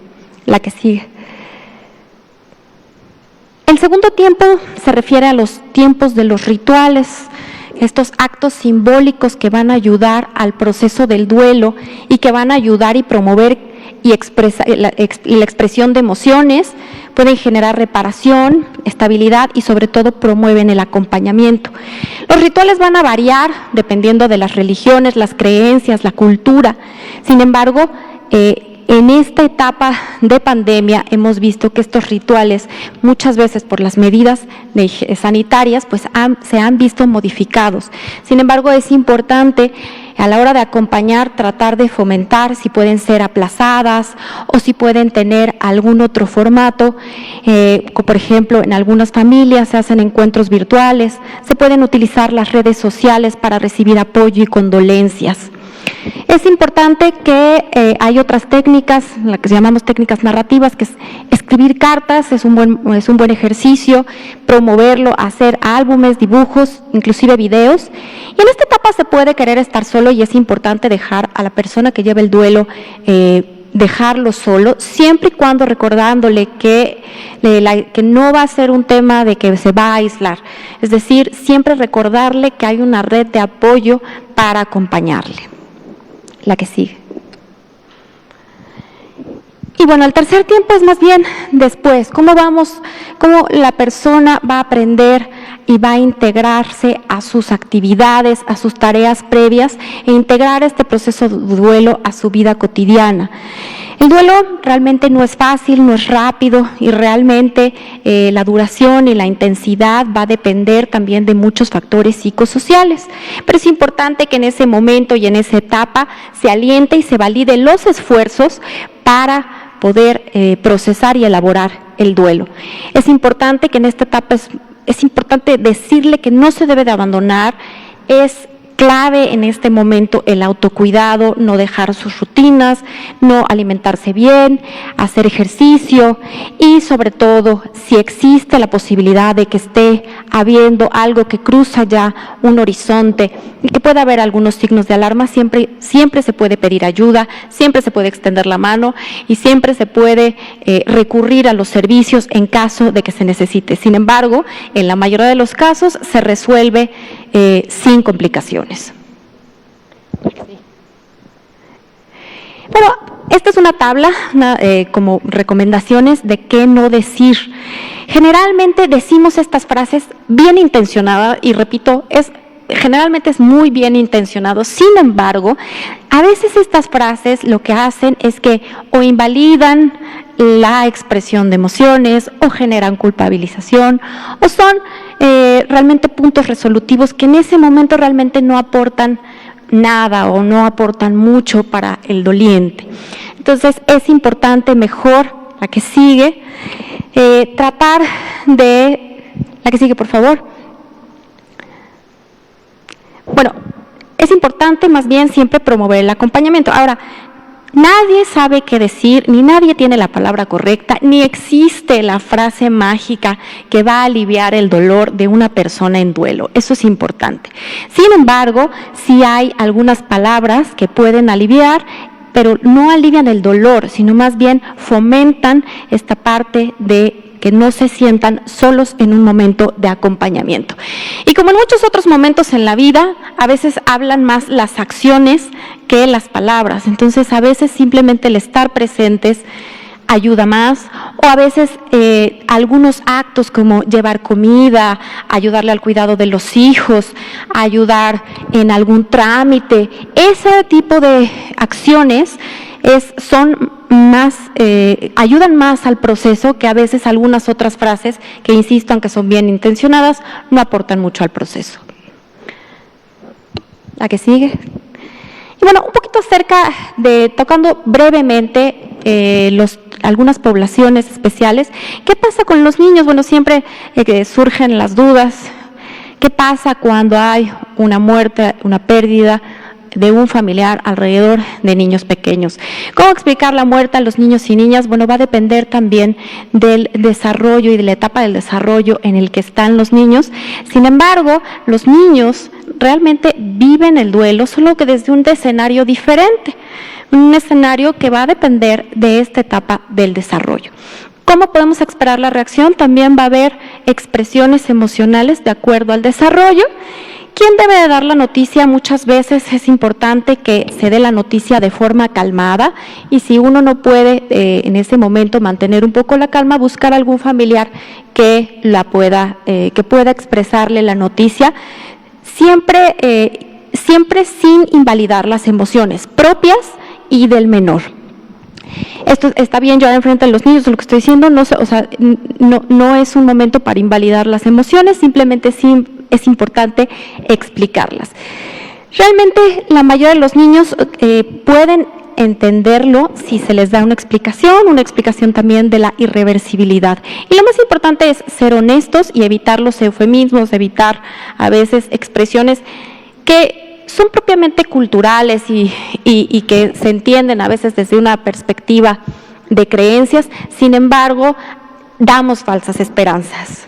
La que sigue. El segundo tiempo se refiere a los tiempos de los rituales, estos actos simbólicos que van a ayudar al proceso del duelo y que van a ayudar y promover la expresión de emociones, pueden generar reparación, estabilidad y sobre todo promueven el acompañamiento. Los rituales van a variar dependiendo de las religiones, las creencias, la cultura. Sin embargo, en esta etapa de pandemia hemos visto que estos rituales, muchas veces por las medidas sanitarias, pues se han visto modificados. Sin embargo, es importante a la hora de acompañar, tratar de fomentar si pueden ser aplazadas o si pueden tener algún otro formato. Por ejemplo, en algunas familias se hacen encuentros virtuales, se pueden utilizar las redes sociales para recibir apoyo y condolencias. Es importante que hay otras técnicas, las que llamamos técnicas narrativas, que es escribir cartas, es un buen ejercicio, promoverlo, hacer álbumes, dibujos, inclusive videos. Y en esta etapa se puede querer estar solo y es importante dejar a la persona que lleva el duelo, dejarlo solo, siempre y cuando recordándole que no va a ser un tema de que se va a aislar. Es decir, siempre recordarle que hay una red de apoyo para acompañarle. La que sigue. Y bueno, el tercer tiempo es más bien después, cómo la persona va a aprender y va a integrarse a sus actividades, a sus tareas previas e integrar este proceso de duelo a su vida cotidiana. El duelo realmente no es fácil, no es rápido y realmente la duración y la intensidad va a depender también de muchos factores psicosociales. Pero es importante que en ese momento y en esa etapa se aliente y se valide los esfuerzos para poder procesar y elaborar el duelo. Es importante que en esta etapa es importante decirle que no se debe de abandonar, es clave en este momento el autocuidado, no dejar sus rutinas, no alimentarse bien, hacer ejercicio y sobre todo si existe la posibilidad de que esté habiendo algo que cruza ya un horizonte y que pueda haber algunos signos de alarma, siempre se puede pedir ayuda, siempre se puede extender la mano y siempre se puede recurrir a los servicios en caso de que se necesite. Sin embargo, en la mayoría de los casos se resuelve sin complicaciones. Pero esta es una tabla como recomendaciones de qué no decir. Generalmente decimos estas frases bien intencionadas y repito, generalmente es muy bien intencionado. Sin embargo, a veces estas frases lo que hacen es que o invalidan la expresión de emociones o generan culpabilización o son realmente puntos resolutivos que en ese momento realmente no aportan nada o no aportan mucho para el doliente. Entonces es importante mejor, la que sigue, tratar de, la que sigue por favor. Bueno, es importante más bien siempre promover el acompañamiento. Ahora, nadie sabe qué decir, ni nadie tiene la palabra correcta, ni existe la frase mágica que va a aliviar el dolor de una persona en duelo. Eso es importante. Sin embargo, sí hay algunas palabras que pueden aliviar, pero no alivian el dolor, sino más bien fomentan esta parte de que no se sientan solos en un momento de acompañamiento. Y como en muchos otros momentos en la vida, a veces hablan más las acciones que las palabras. Entonces, a veces simplemente el estar presentes ayuda más, o a veces algunos actos como llevar comida, ayudarle al cuidado de los hijos, ayudar en algún trámite, ese tipo de acciones ayudan más al proceso que a veces algunas otras frases que, insisto, aunque son bien intencionadas, no aportan mucho al proceso. La que sigue. Y bueno, un poquito acerca de, tocando brevemente algunas poblaciones especiales. ¿Qué pasa con los niños? Bueno, siempre surgen las dudas. ¿Qué pasa cuando hay una muerte, una pérdida de un familiar alrededor de niños pequeños? ¿Cómo explicar la muerte a los niños y niñas? Bueno, va a depender también del desarrollo y de la etapa del desarrollo en el que están los niños. Sin embargo, los niños realmente viven el duelo, solo que desde un escenario diferente, un escenario que va a depender de esta etapa del desarrollo. ¿Cómo podemos esperar la reacción? También va a haber expresiones emocionales de acuerdo al desarrollo. ¿Quién debe de dar la noticia? Muchas veces es importante que se dé la noticia de forma calmada, y si uno no puede en ese momento mantener un poco la calma, buscar algún familiar que pueda expresarle la noticia, siempre sin invalidar las emociones propias y del menor. Esto está bien, yo enfrente de los niños, lo que estoy diciendo, no es un momento para invalidar las emociones, simplemente es importante explicarlas. Realmente la mayoría de los niños pueden entenderlo si se les da una explicación también de la irreversibilidad. Y lo más importante es ser honestos y evitar los eufemismos, evitar a veces expresiones que son propiamente culturales y que se entienden a veces desde una perspectiva de creencias. Sin embargo, damos falsas esperanzas.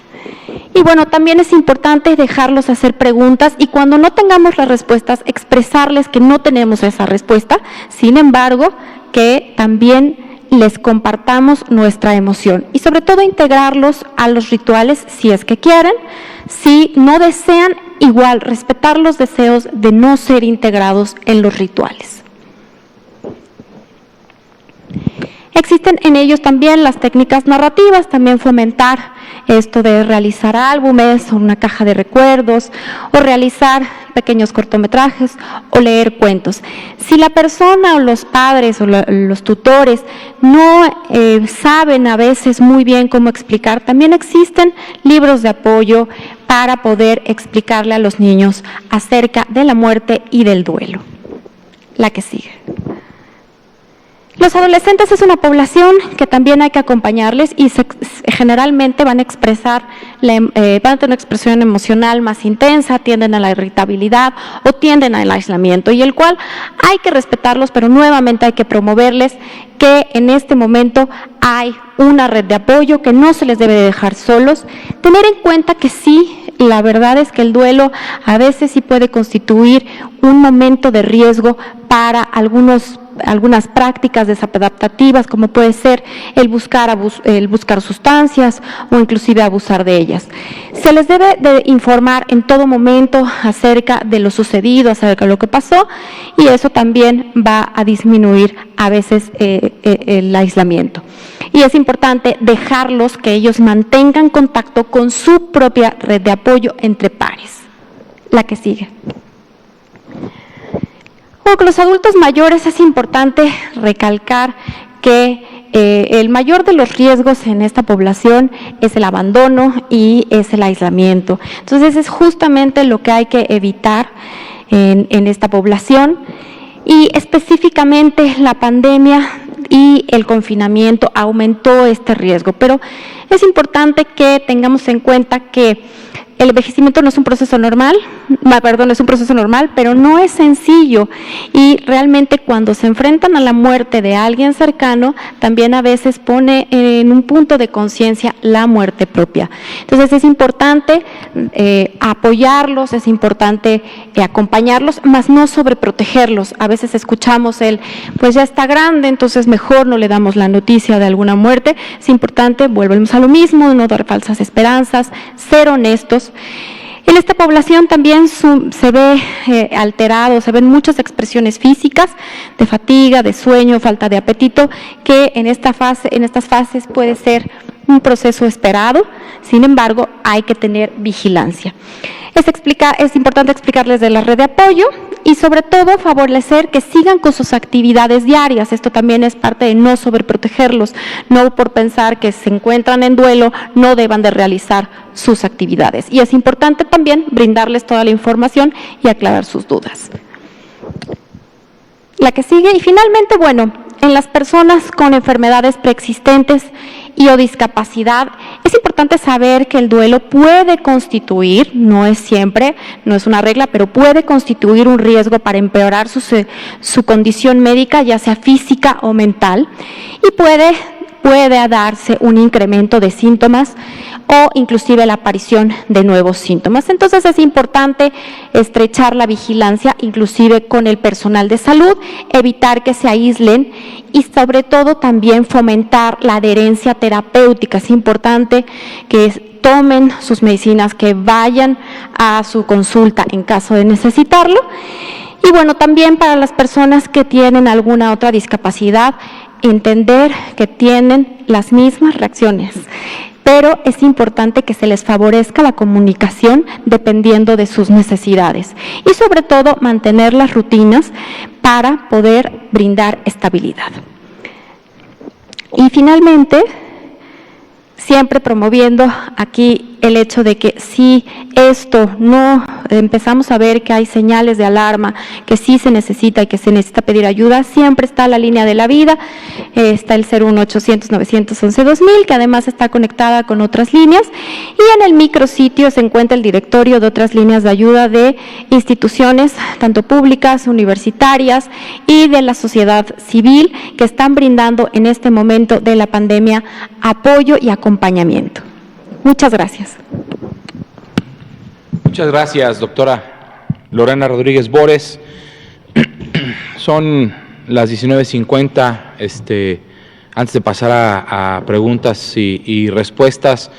Y bueno, también es importante dejarlos hacer preguntas, y cuando no tengamos las respuestas, expresarles que no tenemos esa respuesta. Sin embargo, que también les compartamos nuestra emoción, y sobre todo integrarlos a los rituales si es que quieren. Si no desean, igual respetar los deseos de no ser integrados en los rituales. Existen en ellos también las técnicas narrativas, también fomentar esto de realizar álbumes o una caja de recuerdos, o realizar pequeños cortometrajes o leer cuentos. Si la persona o los padres o los tutores no saben a veces muy bien cómo explicar, también existen libros de apoyo para poder explicarle a los niños acerca de la muerte y del duelo. La que sigue. Los adolescentes es una población que también hay que acompañarles, y generalmente van a tener una expresión emocional más intensa, tienden a la irritabilidad o tienden al aislamiento, y el cual hay que respetarlos, pero nuevamente hay que promoverles que en este momento hay una red de apoyo, que no se les debe de dejar solos. Tener en cuenta que sí, la verdad es que el duelo a veces sí puede constituir un momento de riesgo para algunas prácticas desadaptativas, como puede ser el buscar sustancias o inclusive abusar de ellas. Se les debe de informar en todo momento acerca de lo sucedido, acerca de lo que pasó, y eso también va a disminuir a veces el aislamiento. Y es importante dejarlos que ellos mantengan contacto con su propia red de apoyo entre pares. La que sigue. Con los adultos mayores es importante recalcar que el mayor de los riesgos en esta población es el abandono y es el aislamiento. Entonces es justamente lo que hay que evitar en esta población, y específicamente la pandemia y el confinamiento aumentó este riesgo, pero es importante que tengamos en cuenta que el envejecimiento no es un proceso normal, pero no es sencillo, y realmente cuando se enfrentan a la muerte de alguien cercano, también a veces pone en un punto de conciencia la muerte propia. Entonces es importante apoyarlos, es importante acompañarlos, mas no sobreprotegerlos. A veces escuchamos pues ya está grande, entonces mejor no le damos la noticia de alguna muerte. Es importante, volvemos a lo mismo, no dar falsas esperanzas, ser honestos. En esta población también se ve alterado, se ven muchas expresiones físicas de fatiga, de sueño, falta de apetito, que en estas fases puede ser un proceso esperado. Sin embargo, hay que tener vigilancia. Es importante explicarles de la red de apoyo y sobre todo favorecer que sigan con sus actividades diarias. Esto también es parte de no sobreprotegerlos, no por pensar que se encuentran en duelo, no deban de realizar sus actividades. Y es importante también brindarles toda la información y aclarar sus dudas. La que sigue, y finalmente, bueno, en las personas con enfermedades preexistentes y o discapacidad, es importante saber que el duelo puede constituir, no es siempre, no es una regla, pero puede constituir un riesgo para empeorar su condición médica, ya sea física o mental, y puede darse un incremento de síntomas o inclusive la aparición de nuevos síntomas. Entonces es importante estrechar la vigilancia, inclusive con el personal de salud, evitar que se aíslen y sobre todo también fomentar la adherencia terapéutica. Es importante que tomen sus medicinas, que vayan a su consulta en caso de necesitarlo. Y bueno, también para las personas que tienen alguna otra discapacidad, entender que tienen las mismas reacciones, pero es importante que se les favorezca la comunicación dependiendo de sus necesidades y sobre todo mantener las rutinas para poder brindar estabilidad. Y finalmente, siempre promoviendo aquí el hecho de que si esto no empezamos a ver que hay señales de alarma, que sí se necesita y que se necesita pedir ayuda, siempre está la línea de la vida, está el 01800-911-2000, que además está conectada con otras líneas, y en el micrositio se encuentra el directorio de otras líneas de ayuda de instituciones, tanto públicas, universitarias y de la sociedad civil, que están brindando en este momento de la pandemia apoyo y acompañamiento. Muchas gracias. Muchas gracias, doctora Lorena Rodríguez Bores. Son las 19:50. Antes de pasar a preguntas y respuestas,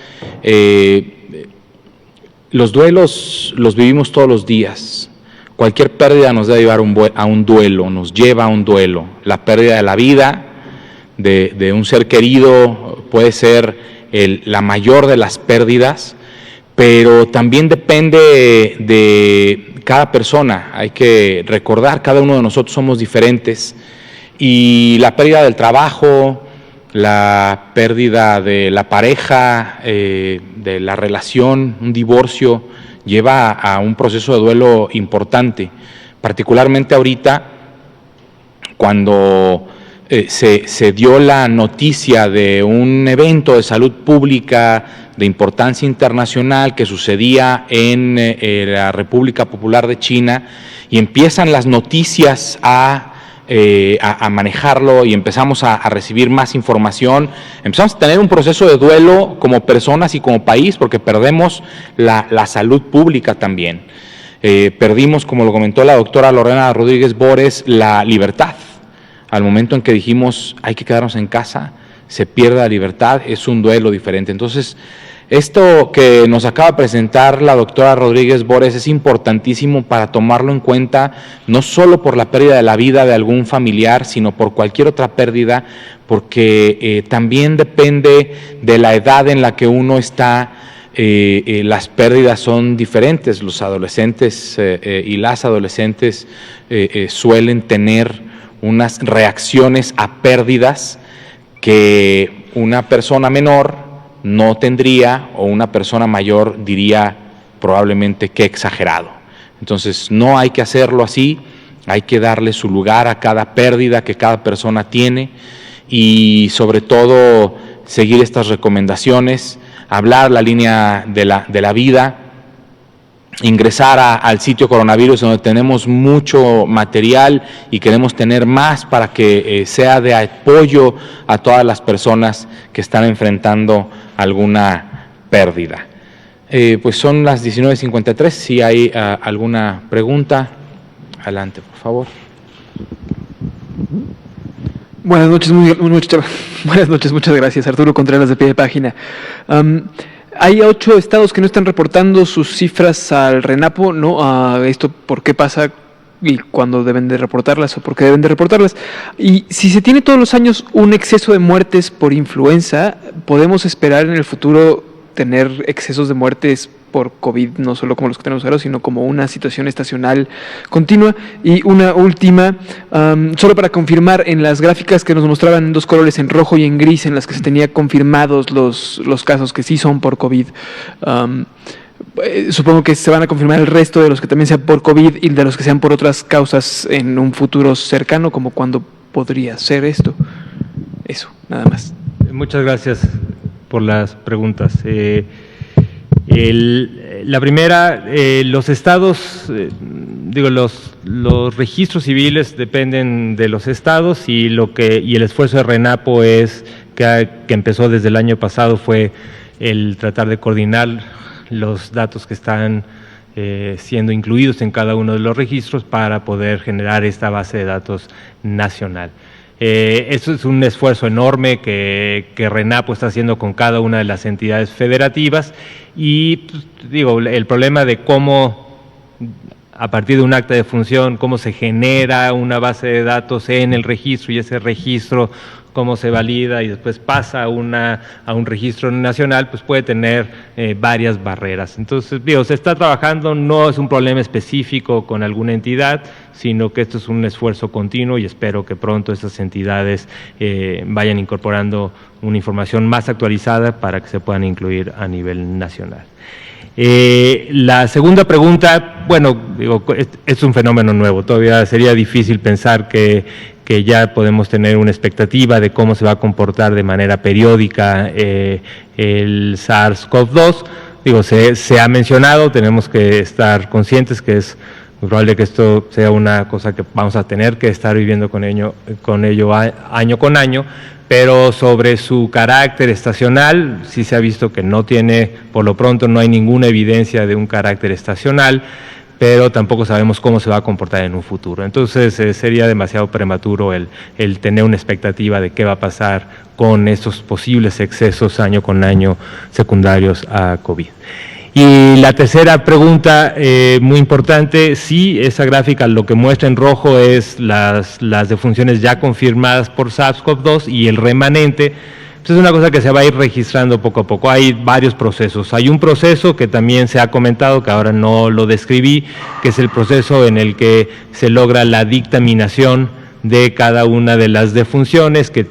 los duelos los vivimos todos los días. Cualquier pérdida nos debe llevar a un duelo, nos lleva a un duelo. La pérdida de la vida, de un ser querido, puede ser la mayor de las pérdidas, pero también depende de cada persona. Hay que recordar, cada uno de nosotros somos diferentes, y la pérdida del trabajo, la pérdida de la pareja, de la relación, un divorcio, lleva a un proceso de duelo importante, particularmente ahorita cuando se dio la noticia de un evento de salud pública de importancia internacional que sucedía en la República Popular de China, y empiezan las noticias a manejarlo, y empezamos a recibir más información. Empezamos a tener un proceso de duelo como personas y como país, porque perdemos la salud pública también. Perdimos, como lo comentó la doctora Lorena Rodríguez Bores, la libertad. Al momento en que dijimos hay que quedarnos en casa, se pierde la libertad, es un duelo diferente. Entonces, esto que nos acaba de presentar la doctora Rodríguez Bores es importantísimo para tomarlo en cuenta, no solo por la pérdida de la vida de algún familiar, sino por cualquier otra pérdida, porque también depende de la edad en la que uno está. Las pérdidas son diferentes. Los adolescentes y las adolescentes suelen tener unas reacciones a pérdidas que una persona menor no tendría, o una persona mayor diría probablemente que exagerado. Entonces no hay que hacerlo así, hay que darle su lugar a cada pérdida que cada persona tiene, y sobre todo seguir estas recomendaciones, hablar la línea de la vida, ingresar al sitio coronavirus, donde tenemos mucho material y queremos tener más para que sea de apoyo a todas las personas que están enfrentando alguna pérdida. Pues son las 19:53, si hay alguna pregunta, adelante, por favor. Buenas noches, muchas gracias. Arturo Contreras, de Pie de Página. Hay 8 estados que no están reportando sus cifras al RENAPO, ¿no? ¿Esto por qué pasa y cuándo deben de reportarlas o por qué deben de reportarlas? Y si se tiene todos los años un exceso de muertes por influenza, ¿podemos esperar en el futuro tener excesos de muertes por COVID, no solo como los que tenemos ahora, sino como una situación estacional continua? Y una última, solo para confirmar, en las gráficas que nos mostraban en 2 colores, en rojo y en gris, en las que se tenía confirmados los casos que sí son por COVID, Supongo que se van a confirmar el resto de los que también sean por COVID y de los que sean por otras causas en un futuro cercano, como cuándo podría ser esto. Eso, nada más. Muchas gracias por las preguntas. La primera, los estados, los registros civiles dependen de los estados y el esfuerzo de RENAPO que empezó desde el año pasado fue el tratar de coordinar los datos que están siendo incluidos en cada uno de los registros para poder generar esta base de datos nacional. Eso es un esfuerzo enorme que RENAPO está haciendo con cada una de las entidades federativas y el problema de cómo a partir de un acta de función, cómo se genera una base de datos en el registro y ese registro cómo se valida y después pasa a un registro nacional, pues puede tener varias barreras. Entonces, se está trabajando, no es un problema específico con alguna entidad, sino que esto es un esfuerzo continuo y espero que pronto estas entidades vayan incorporando una información más actualizada para que se puedan incluir a nivel nacional. La segunda pregunta, es un fenómeno nuevo, todavía sería difícil pensar que ya podemos tener una expectativa de cómo se va a comportar de manera periódica el SARS-CoV-2. Se ha mencionado, tenemos que estar conscientes que es muy probable que esto sea una cosa que vamos a tener que estar viviendo con ello año con año, pero sobre su carácter estacional, sí se ha visto que no tiene, por lo pronto no hay ninguna evidencia de un carácter estacional, pero tampoco sabemos cómo se va a comportar en un futuro. Entonces sería demasiado prematuro el tener una expectativa de qué va a pasar con estos posibles excesos año con año secundarios a COVID. Y la tercera pregunta, muy importante, sí, esa gráfica lo que muestra en rojo es las defunciones ya confirmadas por SARS-CoV-2 y el remanente. Es una cosa que se va a ir registrando poco a poco. Hay varios procesos. Hay un proceso que también se ha comentado, que ahora no lo describí, que es el proceso en el que se logra la dictaminación de cada una de las defunciones que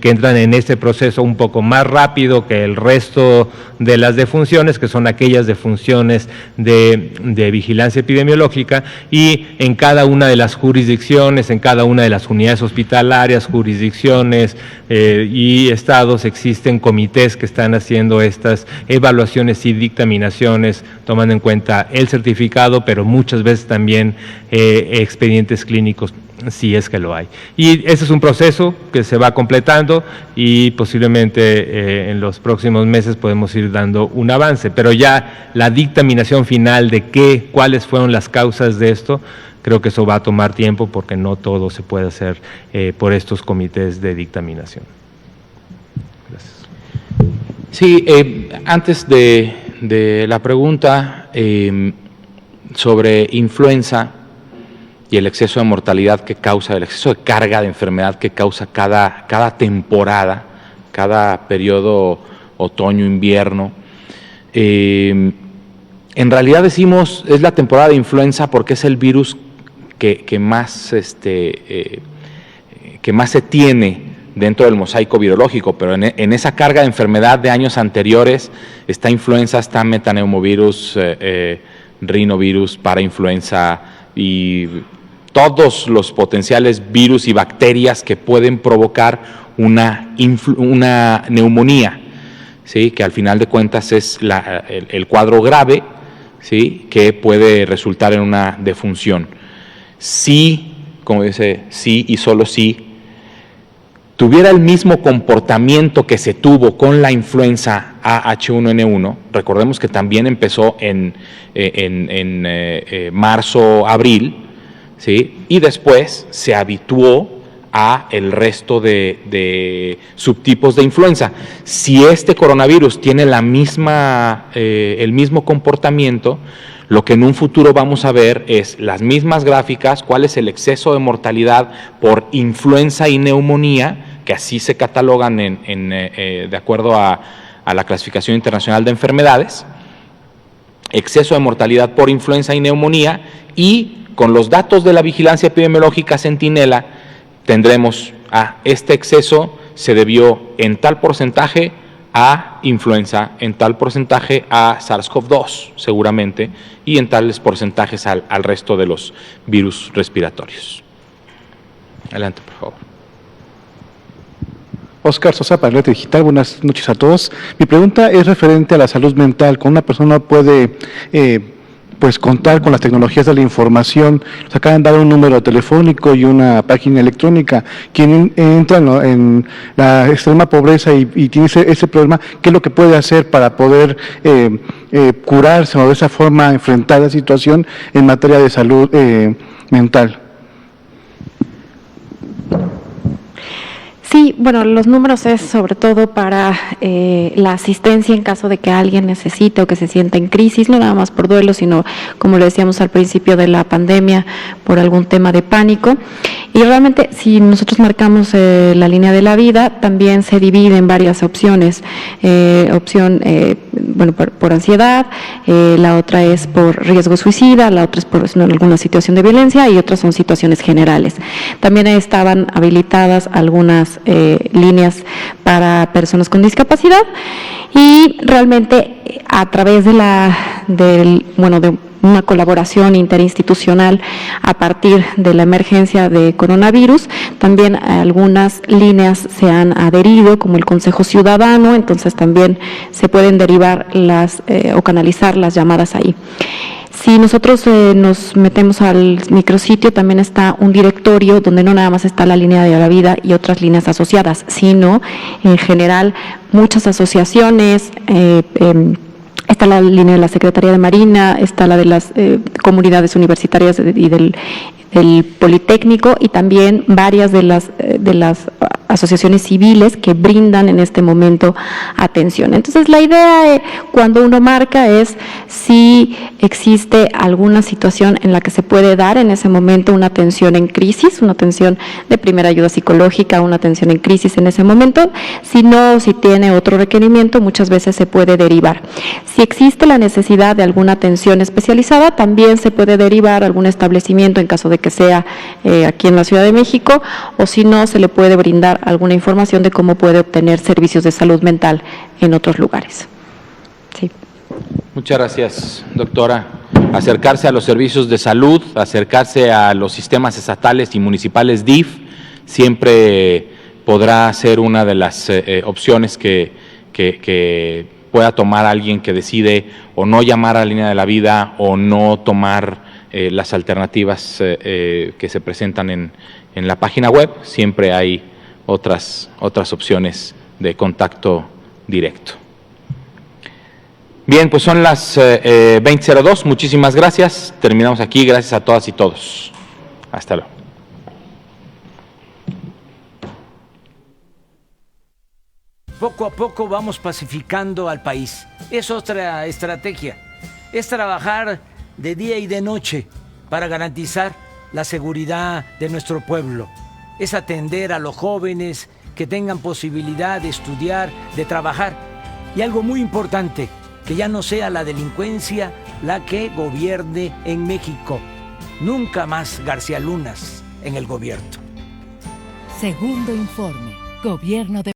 entran en este proceso un poco más rápido que el resto de las defunciones, que son aquellas defunciones de vigilancia epidemiológica, y en cada una de las jurisdicciones, en cada una de las unidades hospitalarias, jurisdicciones y estados existen comités que están haciendo estas evaluaciones y dictaminaciones, tomando en cuenta el certificado, pero muchas veces también expedientes clínicos, si es que lo hay. Y ese es un proceso que se va completando y posiblemente en los próximos meses podemos ir dando un avance, pero ya la dictaminación final de cuáles fueron las causas de esto, creo que eso va a tomar tiempo porque no todo se puede hacer por estos comités de dictaminación. Gracias. Sí, antes de la pregunta sobre influenza y el exceso de mortalidad que causa, el exceso de carga de enfermedad que causa cada temporada, cada periodo otoño-invierno. En realidad decimos es la temporada de influenza porque es el virus que más se tiene dentro del mosaico virológico, pero en esa carga de enfermedad de años anteriores está influenza, está metaneumovirus, rinovirus, parainfluenza y todos los potenciales virus y bacterias que pueden provocar una neumonía, ¿sí? Que al final de cuentas es el cuadro grave, ¿sí? Que puede resultar en una defunción. Si, como dice, si y solo si tuviera el mismo comportamiento que se tuvo con la influenza H1N1, recordemos que también empezó en marzo, abril, ¿sí? Y después se habituó a el resto de subtipos de influenza. Si este coronavirus tiene el mismo comportamiento, lo que en un futuro vamos a ver es las mismas gráficas, cuál es el exceso de mortalidad por influenza y neumonía, que así se catalogan de acuerdo a la clasificación internacional de enfermedades, exceso de mortalidad por influenza y neumonía, y con los datos de la vigilancia epidemiológica Centinela tendremos este exceso se debió en tal porcentaje a influenza, en tal porcentaje a SARS-CoV-2 seguramente, y en tales porcentajes al resto de los virus respiratorios. Adelante, por favor. Oscar Sosa, para Alerta Digital. Buenas noches a todos. Mi pregunta es referente a la salud mental. ¿Cómo una persona puede pues contar con las tecnologías de la información? Nos acaban de dar un número telefónico y una página electrónica. Quien entra en la extrema pobreza y tiene ese problema, ¿qué es lo que puede hacer para poder curarse o de esa forma enfrentar la situación en materia de salud mental? Sí, bueno, los números es sobre todo para la asistencia en caso de que alguien necesite o que se sienta en crisis, no nada más por duelo, sino, como lo decíamos al principio de la pandemia, por algún tema de pánico. Y realmente, si nosotros marcamos la línea de la vida, también se divide en varias opciones. Opción, por ansiedad, la otra es por riesgo suicida, la otra es por alguna situación de violencia y otras son situaciones generales. También estaban habilitadas algunas líneas para personas con discapacidad y realmente a través de una colaboración interinstitucional a partir de la emergencia de coronavirus, también algunas líneas se han adherido, como el Consejo Ciudadano, entonces también se pueden derivar o canalizar las llamadas ahí. Si nosotros nos metemos al micrositio, también está un directorio donde no nada más está la línea de la vida y otras líneas asociadas, sino en general muchas asociaciones. Está la línea de la Secretaría de Marina, está la de las comunidades universitarias y del Politécnico, y también varias de las asociaciones civiles que brindan en este momento atención. Entonces, la idea cuando uno marca es si existe alguna situación en la que se puede dar en ese momento una atención en crisis, una atención de primera ayuda psicológica, una atención en crisis en ese momento. Si no, si tiene otro requerimiento, muchas veces se puede derivar. Si existe la necesidad de alguna atención especializada, también se puede derivar a algún establecimiento en caso de que sea aquí en la Ciudad de México, o si no, se le puede brindar alguna información de cómo puede obtener servicios de salud mental en otros lugares. Sí. Muchas gracias, doctora. Acercarse a los servicios de salud, acercarse a los sistemas estatales y municipales DIF, siempre podrá ser una de las opciones que pueda tomar alguien que decide o no llamar a la línea de la vida o no tomar las alternativas que se presentan en la página web. Siempre hay otras opciones de contacto directo. Bien, pues son las 20:02. Muchísimas gracias. Terminamos aquí. Gracias a todas y todos. Hasta luego. Poco a poco vamos pacificando al país. Es otra estrategia. Es trabajar de día y de noche para garantizar la seguridad de nuestro pueblo. Es atender a los jóvenes que tengan posibilidad de estudiar, de trabajar. Y algo muy importante, que ya no sea la delincuencia la que gobierne en México. Nunca más García Lunas en el gobierno. Segundo informe. Gobierno de